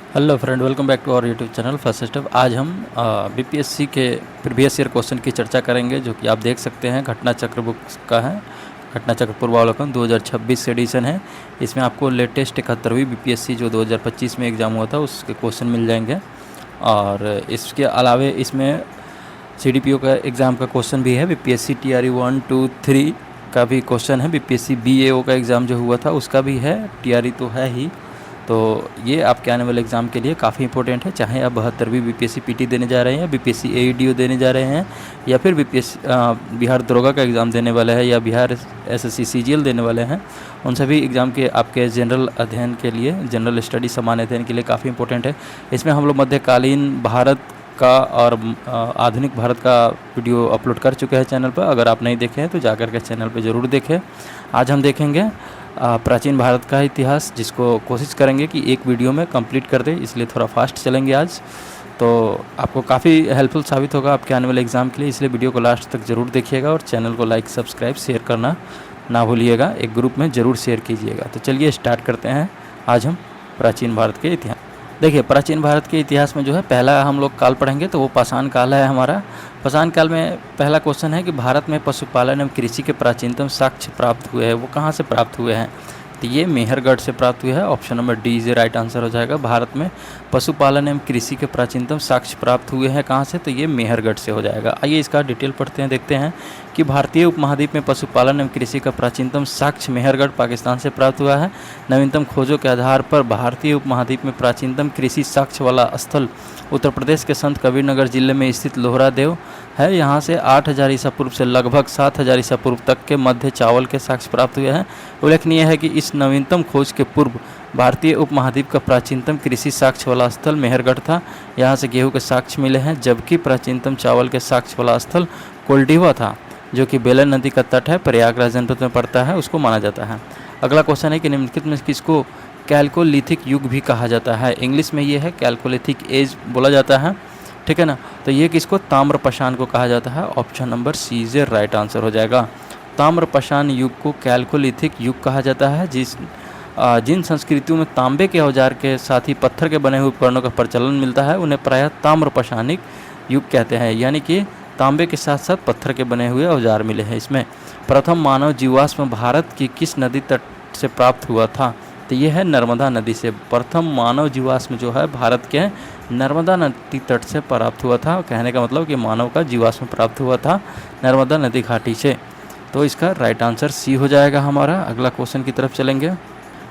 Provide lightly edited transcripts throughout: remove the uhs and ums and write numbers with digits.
Hello friend, welcome back to our YouTube channel first step. आज हम BPSC के previous year question की चर्चा करेंगे, जो कि आप देख सकते हैं घटना चक्र बुक्स का है। घटना चक्र पूर्वावलोकन 2026 एडिशन है। इसमें आपको लेटेस्ट 71वीं बीपीएससी जो 2025 में एग्ज़ाम हुआ था उसके क्वेश्चन मिल जाएंगे। और इसके अलावे इसमें सीडीपीओ का एग्ज़ाम का क्वेश्चन भी है। बीपीएससी टीआरई 1, 2, 3 का भी क्वेश्चन है। बीपीएससी बीएओ का एग्ज़ाम जो हुआ था उसका भी है। टीआरई तो है ही, तो ये आपके आने वाले एग्ज़ाम के लिए काफ़ी इंपॉर्टेंट है। चाहे आप 72वीं बीपीएससी पीटी देने जा रहे हैं, बीपीएससी एईडीओ देने जा रहे हैं, या फिर बीपीएससी बिहार दरोगा का एग्ज़ाम देने वाले हैं, या बिहार एसएससी सीजीएल देने वाले हैं, उन सभी एग्ज़ाम के आपके जनरल अध्ययन के लिए, जनरल स्टडी सामान्य अध्ययन के लिए काफ़ी इंपॉर्टेंट है। इसमें हम लोग मध्यकालीन भारत का और आधुनिक भारत का वीडियो अपलोड कर चुके हैं चैनल पर। अगर आप नहीं देखे हैं तो जाकर के चैनल पर ज़रूर देखें। आज हम देखेंगे प्राचीन भारत का इतिहास, जिसको कोशिश करेंगे कि एक वीडियो में कंप्लीट कर दे, इसलिए थोड़ा फास्ट चलेंगे आज। तो आपको काफ़ी हेल्पफुल साबित होगा आपके आने वाले एग्ज़ाम के लिए, इसलिए वीडियो को लास्ट तक ज़रूर देखिएगा और चैनल को लाइक, सब्सक्राइब, शेयर करना ना भूलिएगा। एक ग्रुप में ज़रूर शेयर कीजिएगा। तो चलिए स्टार्ट करते हैं। आज हम प्राचीन भारत के इतिहास देखिए। प्राचीन भारत के इतिहास में जो है पहला हम लोग काल पढ़ेंगे, तो वो पाषाण काल है हमारा। पाषाण काल में पहला क्वेश्चन है कि भारत में पशुपालन एवं कृषि के प्राचीनतम साक्ष्य प्राप्त हुए हैं, वो कहाँ से प्राप्त हुए हैं? तो ये मेहरगढ़ से प्राप्त हुए हैं। Option number D is right answer हो जाएगा। भारत में पशुपालन एवं कृषि के प्राचीनतम साक्ष्य प्राप्त हुए हैं कहाँ से? तो ये मेहरगढ़ से हो जाएगा। आइए इसका डिटेल पढ़ते हैं, देखते हैं कि भारतीय उपमहाद्वीप में पशुपालन एवं कृषि का प्राचीनतम साक्ष्य मेहरगढ़ पाकिस्तान से प्राप्त हुआ है। नवीनतम खोजों के आधार पर भारतीय उपमहाद्वीप में प्राचीनतम कृषि साक्ष्य वाला स्थल उत्तर प्रदेश के संत कबीरनगर जिले में स्थित लोहरा देव है। यहाँ से 8000 ईसा पूर्व से लगभग 7000 ईसा पूर्व तक के मध्य चावल के साक्ष्य प्राप्त हुए हैं। उल्लेखनीय है कि इस नवीनतम खोज के पूर्व भारतीय उपमहाद्वीप का प्राचीनतम कृषि साक्ष्य वाला स्थल मेहरगढ़ था। यहाँ से गेहूं के साक्ष्य मिले हैं, जबकि प्राचीनतम चावल के साक्ष्य वाला स्थल कोल्डिवा था, जो कि बेलन नदी का तट है, प्रयागराज जनपद में पड़ता है, उसको माना जाता है। अगला क्वेश्चन है कि निम्नलिखित में किसको कैल्कोलिथिक युग भी कहा जाता है? इंग्लिश में ये है कैल्कोलिथिक एज बोला जाता है, ठीक है ना। तो ये किसको? ताम्रपाषाण को कहा जाता है। Option number C is right answer हो जाएगा। ताम्रपाषाण युग को कैल्कोलिथिक युग कहा जाता है। जिन संस्कृतियों में तांबे के औजार के साथ ही पत्थर के बने हुए उपकरणों का प्रचलन मिलता है, उन्हें प्रायः ताम्रपाषाणिक युग कहते हैं, यानी कि तांबे के साथ साथ पत्थर के बने हुए औजार मिले हैं इसमें। प्रथम मानव जीवाश्म भारत की किस नदी तट से प्राप्त हुआ था? तो ये है नर्मदा नदी से। प्रथम मानव जीवाश्म जो है भारत के नर्मदा नदी तट से प्राप्त हुआ था। कहने का मतलब कि मानव का जीवाश्म प्राप्त हुआ था नर्मदा नदी घाटी से। तो इसका राइट आंसर सी हो जाएगा हमारा। अगला क्वेश्चन की तरफ चलेंगे।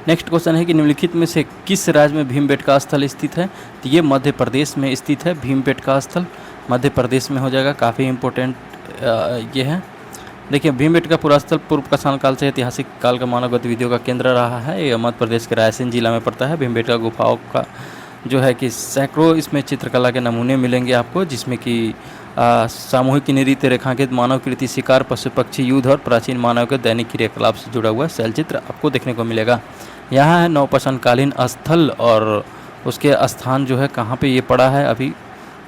नेक्स्ट क्वेश्चन है कि निम्नलिखित में से किस राज्य में भीमबेटका स्थल स्थित है? तो ये मध्य प्रदेश में स्थित है। भीमबेटका स्थल मध्य प्रदेश में हो जाएगा। काफ़ी इम्पोर्टेंट ये है। देखिए, भीमबेटका पुरास्थल पूर्व पाषाण काल से ऐतिहासिक काल का मानव गतिविधियों का केंद्र रहा है। ये मध्य प्रदेश के रायसेन जिला में पड़ता है। भीमबेटका गुफाओं का जो है कि सैकड़ों इसमें चित्रकला के नमूने मिलेंगे आपको, जिसमें कि सामूहिक नृत्य, रेखांकित मानव कृति, शिकार, पशु पक्षी, युद्ध और प्राचीन मानव के दैनिक क्रियाकलाप से जुड़ा हुआ शैलचित्र आपको देखने को मिलेगा। यहाँ है नवपाषाणकालीन स्थल, और उसके स्थान जो है कहाँ पे ये पड़ा है अभी,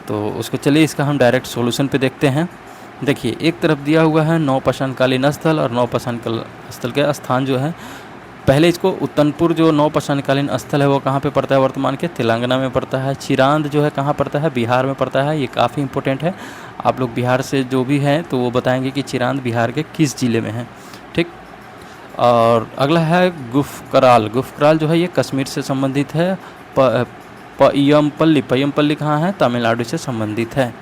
तो उसको चलिए इसका हम डायरेक्ट सॉल्यूशन पे देखते हैं। देखिए, एक तरफ दिया हुआ है नवपाषाणकालीन स्थल, और नवपाषाण स्थल के स्थान जो है, पहले इसको उत्तनपुर जो नवपाषाणकालीन स्थल है वो कहाँ पे पड़ता है? वर्तमान के तेलंगाना में पड़ता है। चिरांद जो है कहाँ पड़ता है? बिहार में पड़ता है। ये काफ़ी इंपॉर्टेंट है। आप लोग बिहार से जो भी हैं तो वो बताएंगे कि चिरांद बिहार के किस ज़िले में है, ठीक। और अगला है गुफकराल। गुफकराल जो है ये कश्मीर से संबंधित है। पय्यमपल्ली कहाँ है? तमिलनाडु से संबंधित है।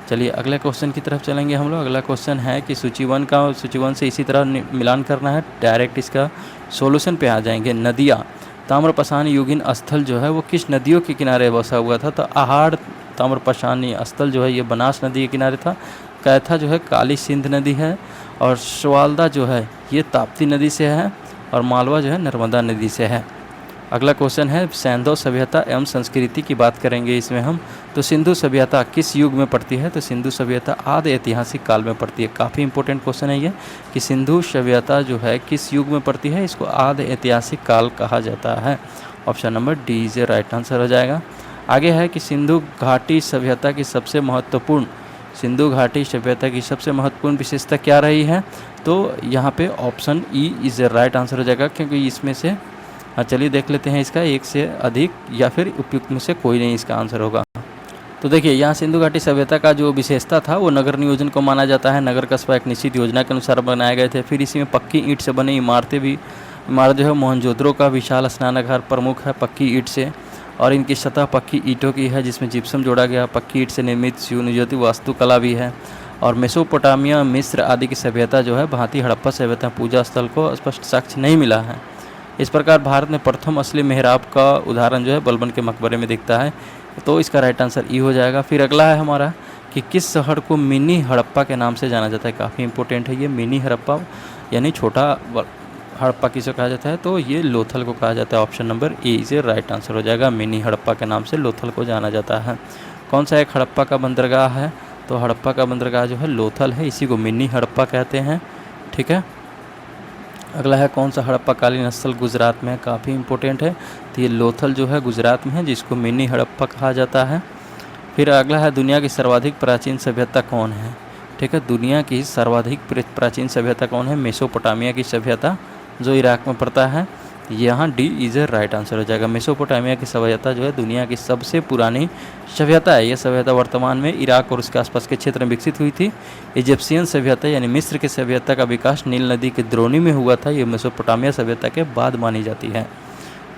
चलिए अगले क्वेश्चन की तरफ चलेंगे हम लोग। अगला क्वेश्चन है कि सूची वन से इसी तरह मिलान करना है। डायरेक्ट इसका सॉल्यूशन पे आ जाएंगे। नदियाँ। ताम्रपाषाण युगीन स्थल जो है वो किस नदियों के किनारे बसा हुआ था? तो आहाड़ ताम्रपाषाणी स्थल जो है ये बनास नदी के किनारे था। कैथा जो है काली सिंध नदी है, और स्वालदा जो है ये ताप्ती नदी से है, और मालवा जो है नर्मदा नदी से है। अगला क्वेश्चन है सैंधव सभ्यता एवं संस्कृति की बात करेंगे इसमें हम। तो सिंधु सभ्यता किस युग में पड़ती है? तो सिंधु सभ्यता आदि ऐतिहासिक काल में पड़ती है। काफ़ी इंपॉर्टेंट क्वेश्चन है ये कि सिंधु सभ्यता जो है किस युग में पड़ती है? इसको आदि ऐतिहासिक काल कहा जाता है। Option number D is right answer हो जाएगा। आगे है कि सिंधु घाटी सभ्यता की सबसे महत्वपूर्ण विशेषता क्या रही है? तो यहाँ पे option E is right answer हो जाएगा, क्योंकि इसमें से हाँ चलिए देख लेते हैं इसका, एक से अधिक या फिर उपयुक्त में से कोई नहीं इसका आंसर होगा। तो देखिए यहाँ सिंधु घाटी सभ्यता का जो विशेषता था वो नगर नियोजन को माना जाता है। नगर कस्बा एक निश्चित योजना के अनुसार बनाए गए थे। फिर इसी में पक्की ईंट से बनी इमारत जो है मोहनजोदड़ो का विशाल स्नानागार प्रमुख है पक्की ईंट से, और इनकी सतह पक्की ईंटों की है जिसमें जिप्सम जोड़ा गया। पक्की ईंट से निर्मित सुनियोजित वास्तुकला भी है। और मेसोपोटामिया, मिस्र आदि की सभ्यता जो है भांति हड़प्पा सभ्यता पूजा स्थल को स्पष्ट साक्ष्य नहीं मिला है। इस प्रकार भारत में प्रथम असली मेहराब का उदाहरण जो है बलबन के मकबरे में दिखता है। तो इसका राइट आंसर ई हो जाएगा। फिर अगला है हमारा कि किस शहर को मिनी हड़प्पा के नाम से जाना जाता है। काफ़ी इंपॉर्टेंट है ये मिनी हड़प्पा, यानी छोटा हड़प्पा किसे कहा जाता है, तो ये लोथल को कहा जाता है। ऑप्शन नंबर ए इसे राइट आंसर हो जाएगा। मिनी हड़प्पा के नाम से लोथल को जाना जाता है। कौन सा एक हड़प्पा का बंदरगाह है, तो हड़प्पा का बंदरगाह जो है लोथल है, इसी को मिनी हड़प्पा कहते हैं। ठीक है। अगला है कौन सा हड़प्पा कालीन स्थल गुजरात में है, काफ़ी इंपॉर्टेंट है। तो ये लोथल जो है गुजरात में है जिसको मिनी हड़प्पा कहा जाता है। फिर अगला है दुनिया की सर्वाधिक प्राचीन सभ्यता कौन है। ठीक है, दुनिया की सर्वाधिक प्राचीन सभ्यता कौन है, मेसोपोटामिया की सभ्यता जो इराक में पड़ता है। यहाँ D is a right answer हो जाएगा। मेसोपोटामिया की सभ्यता जो है दुनिया की सबसे पुरानी सभ्यता है। यह सभ्यता वर्तमान में इराक और उसके आसपास के क्षेत्र में विकसित हुई थी। इजिप्शियन सभ्यता यानी मिस्र की सभ्यता का विकास नील नदी के द्रोणी में हुआ था। ये मेसोपोटामिया सभ्यता के बाद मानी जाती है।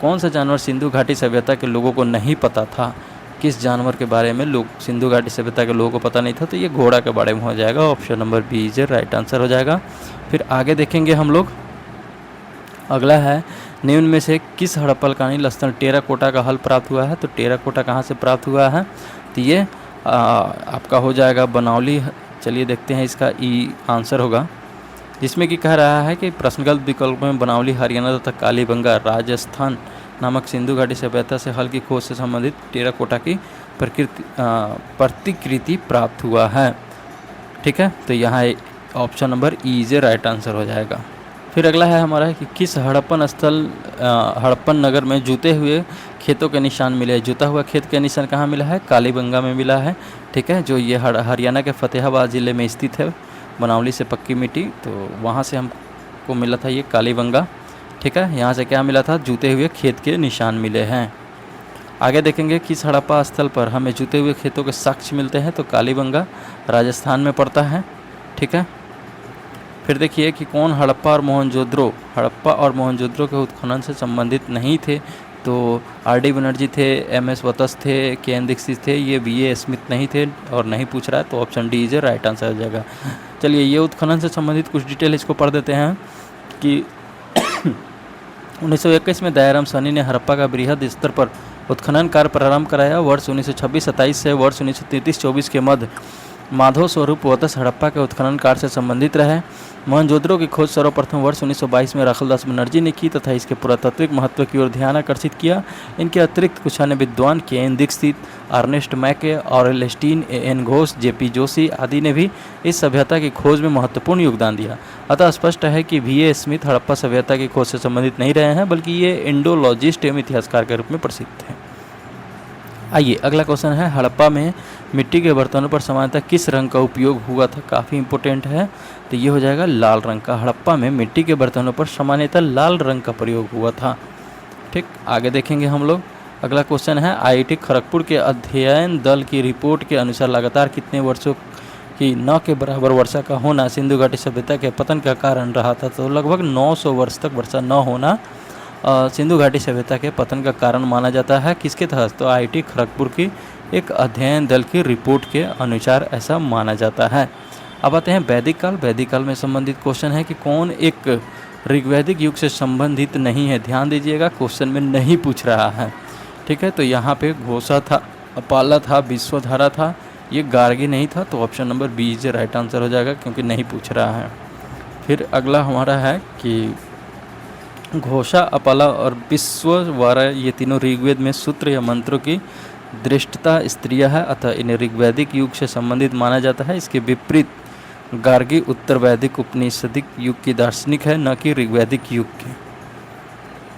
कौन सा जानवर सिंधु घाटी सभ्यता के लोगों को नहीं पता था। किस जानवर के बारे में लोग सिंधु घाटी सभ्यता के लोगों को पता नहीं था, तो ये घोड़ा के बारे में हो जाएगा। Option number B is a right answer हो जाएगा। फिर आगे देखेंगे हम लोग। अगला है निम्न में से किस हड़प्पा कालीन स्थल टेराकोटा का हल प्राप्त हुआ है। तो टेराकोटा कहाँ से प्राप्त हुआ है, तो ये आपका हो जाएगा बनौली। चलिए देखते हैं इसका ई आंसर होगा, जिसमें कि कह रहा है कि प्रश्नगत विकल्प में बनौली हरियाणा तथा कालीबंगा राजस्थान नामक सिंधु घाटी सभ्यता से हल की खोज से संबंधित टेराकोटा की प्रतिकृति प्राप्त हुआ है। ठीक है, तो यहाँ option number E is a right answer हो जाएगा। फिर अगला है हमारा कि किस हड़प्पन नगर में जूते हुए खेतों के निशान मिले। जूता हुआ खेत के निशान कहाँ मिला है, कालीबंगा में मिला है। ठीक है, जो ये हरियाणा के फतेहाबाद ज़िले में स्थित है। बनौली से पक्की मिट्टी, तो वहाँ से हमको मिला था ये कालीबंगा। ठीक है, यहाँ से क्या मिला था, जूते हुए खेत के निशान मिले हैं। आगे देखेंगे किस हड़प्पा स्थल पर हमें जूते हुए खेतों के साक्ष्य मिलते हैं। तो कालीबंगा राजस्थान में पड़ता है। ठीक है, फिर देखिए कि कौन हड़प्पा और मोहनजोदड़ो के उत्खनन से संबंधित नहीं थे। तो आर.डी. बनर्जी थे, एम.एस. वत्स थे, के.एन. दीक्षित थे, ये बी.ए. स्मिथ नहीं थे और नहीं पूछ रहा है, तो option D is a right answer हो जाएगा। चलिए ये उत्खनन से संबंधित कुछ डिटेल इसको पढ़ देते हैं कि 1921 में दयाराम साहनी ने हड़प्पा का बृहद स्तर पर उत्खनन कार्य प्रारंभ कराया। वर्ष 1926-27 से वर्ष 1933-24 के मध्य माधव स्वरूप वत्स हड़प्पा के उत्खनन कार्य से संबंधित रहे। मोहनजोदड़ो की खोज सर्वप्रथम वर्ष 1922 में राखलदास बनर्जी ने की तथा इसके पुरातात्विक महत्व की ओर ध्यान आकर्षित किया। इनके अतिरिक्त कुछ अन्य विद्वान के.एन. दीक्षित, अर्नेस्ट मैके, ऑरेलस्टीन, ए.एन. घोष, जे.पी. जोशी आदि ने भी इस सभ्यता की खोज में महत्वपूर्ण योगदान दिया। अतः स्पष्ट है कि वी.ए. स्मिथ हड़प्पा सभ्यता की खोज से संबंधित नहीं रहे हैं, बल्कि ये इंडोलॉजिस्ट एवं इतिहासकार के रूप में प्रसिद्ध थे। आइए अगला क्वेश्चन है, हड़प्पा में मिट्टी के बर्तनों पर सामान्यतः किस रंग का उपयोग हुआ था। काफ़ी इंपॉर्टेंट है, तो ये हो जाएगा लाल रंग का। हड़प्पा में मिट्टी के बर्तनों पर सामान्यतः लाल रंग का प्रयोग हुआ था। ठीक, आगे देखेंगे हम लोग। अगला क्वेश्चन है, आईआईटी खड़गपुर के अध्ययन दल की रिपोर्ट के अनुसार लगातार कितने वर्षों की न के बराबर वर्षा का होना सिंधु घाटी सभ्यता के पतन का कारण रहा था। तो लगभग 900 वर्ष तक वर्षा न होना सिंधु घाटी सभ्यता के पतन का कारण माना जाता है। किसके तहत, तो आईआईटी खड़गपुर की एक अध्ययन दल की रिपोर्ट के अनुसार ऐसा माना जाता है। अब आते हैं वैदिक काल। वैदिक काल में संबंधित क्वेश्चन है कि कौन एक ऋग्वैदिक युग से संबंधित नहीं है। ध्यान दीजिएगा, क्वेश्चन में नहीं पूछ रहा है। ठीक है, तो यहाँ पे घोषा था, अपाला था, विश्वधारा था, ये गार्गी नहीं था। तो option number B is right answer हो जाएगा, क्योंकि नहीं पूछ रहा है। फिर अगला हमारा है कि घोषा, अपाला और विश्वधारा ये तीनों ऋग्वेद में सूत्र या मंत्रों की दृष्टता स्त्रियाँ है, अतः इन्हें ऋग्वैदिक युग से संबंधित माना जाता है। इसके विपरीत गार्गी उत्तर वैदिक उपनिषदिक युग की दार्शनिक है, न कि ऋग्वैदिक युग की।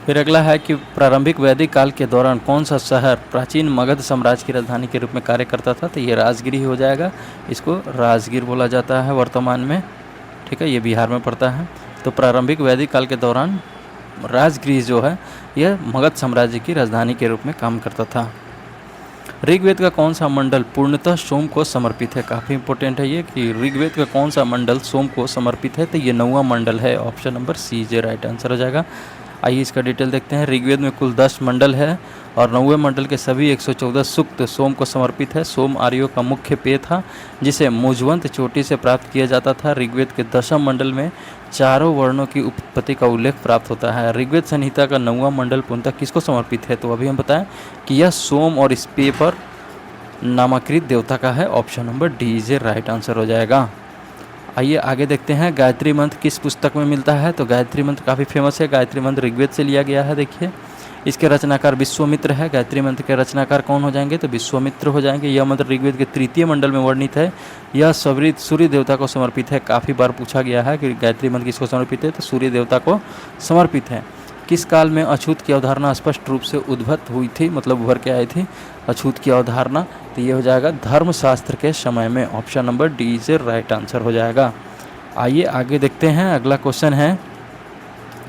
फिर अगला है कि प्रारंभिक वैदिक काल के दौरान कौन सा शहर प्राचीन मगध साम्राज्य की राजधानी के रूप में कार्य करता था। तो ये राजगिरी हो जाएगा, इसको राजगीर बोला जाता है वर्तमान में। ठीक है, ये बिहार में पड़ता है। तो प्रारंभिक वैदिक काल के दौरान राजगृह जो है यह मगध साम्राज्य की राजधानी के रूप में काम करता था। ऋग्वेद का कौन सा मंडल पूर्णतः सोम को समर्पित है? काफ़ी इंपॉर्टेंट है ये कि ऋग्वेद का कौन सा मंडल सोम को समर्पित है, तो ये 9वां मंडल है। ऑप्शन नंबर सी जो राइट आंसर हो जाएगा। आइए इसका डिटेल देखते हैं। ऋग्वेद में कुल 10 मंडल है और 9वें मंडल के सभी 114 सूक्त सोम को समर्पित है। सोम आर्यों का मुख्य पेय था जिसे मुजवंत चोटी से प्राप्त किया जाता था। ऋग्वेद के 10वें मंडल में चारों वर्णों की उत्पत्ति का उल्लेख प्राप्त होता है। ऋग्वेद संहिता का 9वां मंडल पूर्णतः किसको समर्पित है? तो अभी हम बताएं कि यह सोम और इस पेय पर नामाकृत देवता का है। Option number D is right answer हो जाएगा। आइए आगे देखते हैं गायत्री मंत्र किस पुस्तक में मिलता है। तो गायत्री मंत्र काफ़ी फेमस है। गायत्री मंत्र ऋग्वेद से लिया गया है। देखिए इसके रचनाकार विश्वामित्र है। गायत्री मंत्र के रचनाकार कौन हो जाएंगे? तो विश्वामित्र हो जाएंगे। यह मंत्र ऋग्वेद के 3य मंडल में वर्णित है। यह सूर्य देवता को समर्पित है। काफ़ी बार पूछा गया है कि गायत्री मंत्र किसको समर्पित है, तो सूर्य देवता को समर्पित है। किस काल में अछूत की अवधारणा स्पष्ट रूप से उद्भव हुई थी, मतलब उभर के आई थी अछूत की अवधारणा? तो ये हो जाएगा धर्मशास्त्र के समय में। Option number D is right answer हो जाएगा। आइए आगे देखते हैं। अगला क्वेश्चन है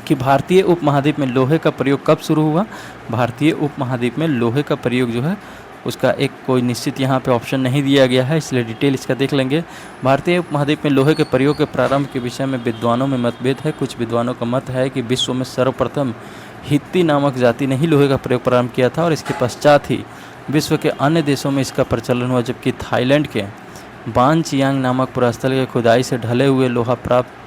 कि भारतीय उपमहाद्वीप में लोहे का प्रयोग कब शुरू हुआ? भारतीय उपमहाद्वीप में लोहे का प्रयोग जो है उसका एक कोई निश्चित यहाँ पे ऑप्शन नहीं दिया गया है, इसलिए डिटेल इसका देख लेंगे। भारतीय उपमहाद्वीप में लोहे के प्रयोग के प्रारंभ के विषय में विद्वानों में मतभेद है। कुछ विद्वानों का मत है कि विश्व में सर्वप्रथम हित्ती नामक जाति ने ही लोहे का प्रयोग प्रारंभ किया था और इसके पश्चात ही विश्व के अन्य देशों में इसका प्रचलन हुआ, जबकि थाईलैंड के बानचियांग नामक पुरास्थल के खुदाई से ढले हुए लोहा प्राप्त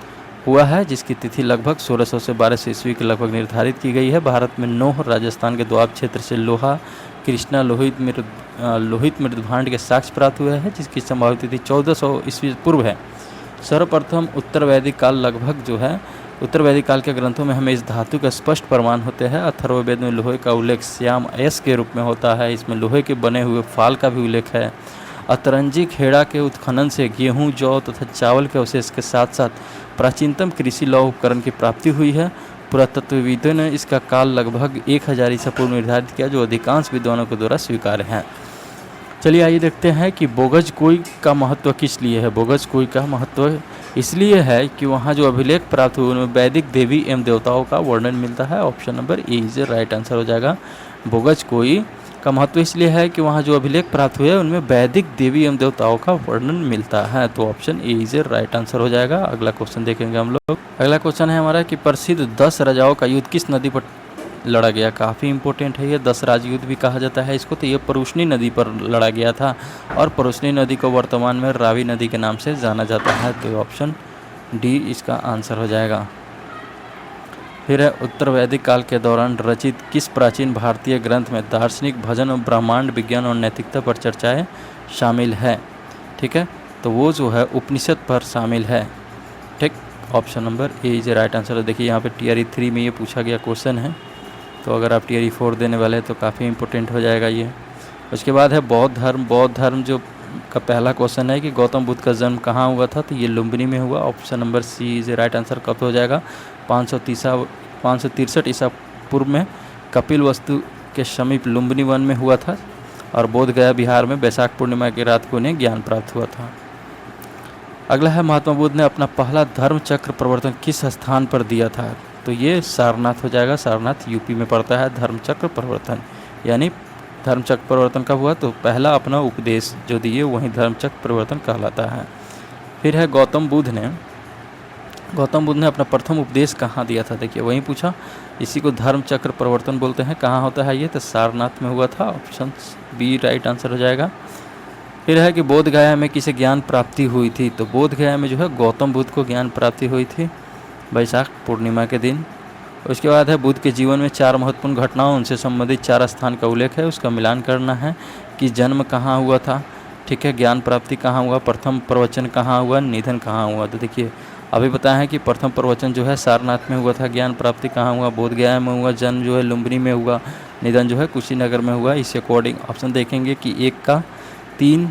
हुआ है, जिसकी तिथि लगभग 1600 से 1200 ईस्वी के लगभग निर्धारित की गई है। भारत में नोह, राजस्थान के दोआब क्षेत्र से लोहा, कृष्णा लोहित मृदभांड के साक्ष्य प्राप्त हुए हैं, जिसकी संभावित तिथि 1400 ईस्वी पूर्व है। सर्वप्रथम उत्तर वैदिक काल लगभग जो है उत्तर वैदिक काल के ग्रंथों में हमें इस धातु का स्पष्ट प्रमाण होते हैं। अथर्ववेद में लोहे का उल्लेख श्याम अयस के रूप में होता है। इसमें लोहे के बने हुए फाल का भी उल्लेख है। अतरंजी खेड़ा के उत्खनन से गेहूं, जौ तथा चावल के अवशेष के साथ साथ प्राचीनतम कृषि लौह उपकरण की प्राप्ति हुई है। पुरातत्वविदों ने इसका काल लगभग 1000 ईसा पूर्व निर्धारित किया, जो अधिकांश विद्वानों के द्वारा स्वीकार्य है। चलिए आइए देखते हैं कि बोगज कुई का महत्व किस लिए है। बोगज कुई का महत्व इसलिए है कि वहाँ जो अभिलेख प्राप्त हुए उनमें वैदिक देवी एवं देवताओं का वर्णन मिलता है। Option number A is right answer हो जाएगा। बोगज कुई का महत्व इसलिए है कि वहाँ जो अभिलेख प्राप्त हुए उनमें वैदिक देवी एवं देवताओं का वर्णन मिलता है। तो option A is right answer हो जाएगा। अगला क्वेश्चन देखेंगे हम लोग। अगला क्वेश्चन है हमारा कि प्रसिद्ध 10 राजाओं का युद्ध किस नदी पर लड़ा गया? काफ़ी इंपॉर्टेंट है ये। 10 राज युद्ध भी कहा जाता है इसको। तो ये परुष्णी नदी पर लड़ा गया था और परुष्णी नदी को वर्तमान में रावी नदी के नाम से जाना जाता है। तो ऑप्शन डी इसका आंसर हो जाएगा। फिर है उत्तर वैदिक काल के दौरान रचित किस प्राचीन भारतीय ग्रंथ में दार्शनिक, भजन और ब्रह्मांड विज्ञान और नैतिकता पर चर्चाएं शामिल है? ठीक है, तो वो जो है उपनिषद पर शामिल है। ठीक, option number A is right answer. देखिए यहाँ पे टीआरई 3 में ये पूछा गया क्वेश्चन है, तो अगर आप टीआरई 4 देने वाले हैं तो काफ़ी इंपॉर्टेंट हो जाएगा ये। उसके बाद है बौद्ध धर्म। बौद्ध धर्म जो का पहला क्वेश्चन है कि गौतम बुद्ध का जन्म कहाँ हुआ था? तो ये लुम्बिनी में हुआ। Option number C is right answer. कब हो जाएगा? 563 ईसा पूर्व में कपिल वस्तु के समीप लुम्बिनी वन में हुआ था और बोध गया बिहार में बैसाख पूर्णिमा की रात को उन्हें ज्ञान प्राप्त हुआ था। अगला है महात्मा बुद्ध ने अपना पहला धर्म चक्र प्रवर्तन किस स्थान पर दिया था? तो ये सारनाथ हो जाएगा। सारनाथ यूपी में पड़ता है धर्म चक्र प्रवर्तन। यानी धर्म चक्र प्रवर्तन कब हुआ? तो पहला अपना उपदेश जो दिए वहीं धर्म चक्र प्रवर्तन कहलाता है। फिर है गौतम बुद्ध ने अपना प्रथम उपदेश कहाँ दिया था? देखिए वहीं पूछा। इसी को धर्म चक्र प्रवर्तन बोलते हैं। कहाँ होता है ये? तो सारनाथ में हुआ था। ऑप्शन बी राइट आंसर हो जाएगा। फिर है कि बोध गया में किसे ज्ञान प्राप्ति हुई थी? तो बोध गया में जो है गौतम बुद्ध को ज्ञान प्राप्ति हुई थी बैसाख पूर्णिमा के दिन। उसके बाद है बुद्ध के जीवन में 4 महत्वपूर्ण घटनाओं उनसे संबंधित 4 स्थान का उल्लेख है, उसका मिलान करना है कि जन्म कहाँ हुआ था, ठीक है, ज्ञान प्राप्ति कहाँ हुआ, प्रथम प्रवचन कहाँ हुआ, निधन कहाँ हुआ। तो देखिए अभी बताया है कि प्रथम प्रवचन जो है सारनाथ में हुआ था, ज्ञान प्राप्ति कहाँ हुआ, बोध गया में हुआ, जन्म जो है लुम्बिनी में हुआ, निधन जो है कुशीनगर में हुआ। इस अकॉर्डिंग ऑप्शन देखेंगे कि 1 का 3,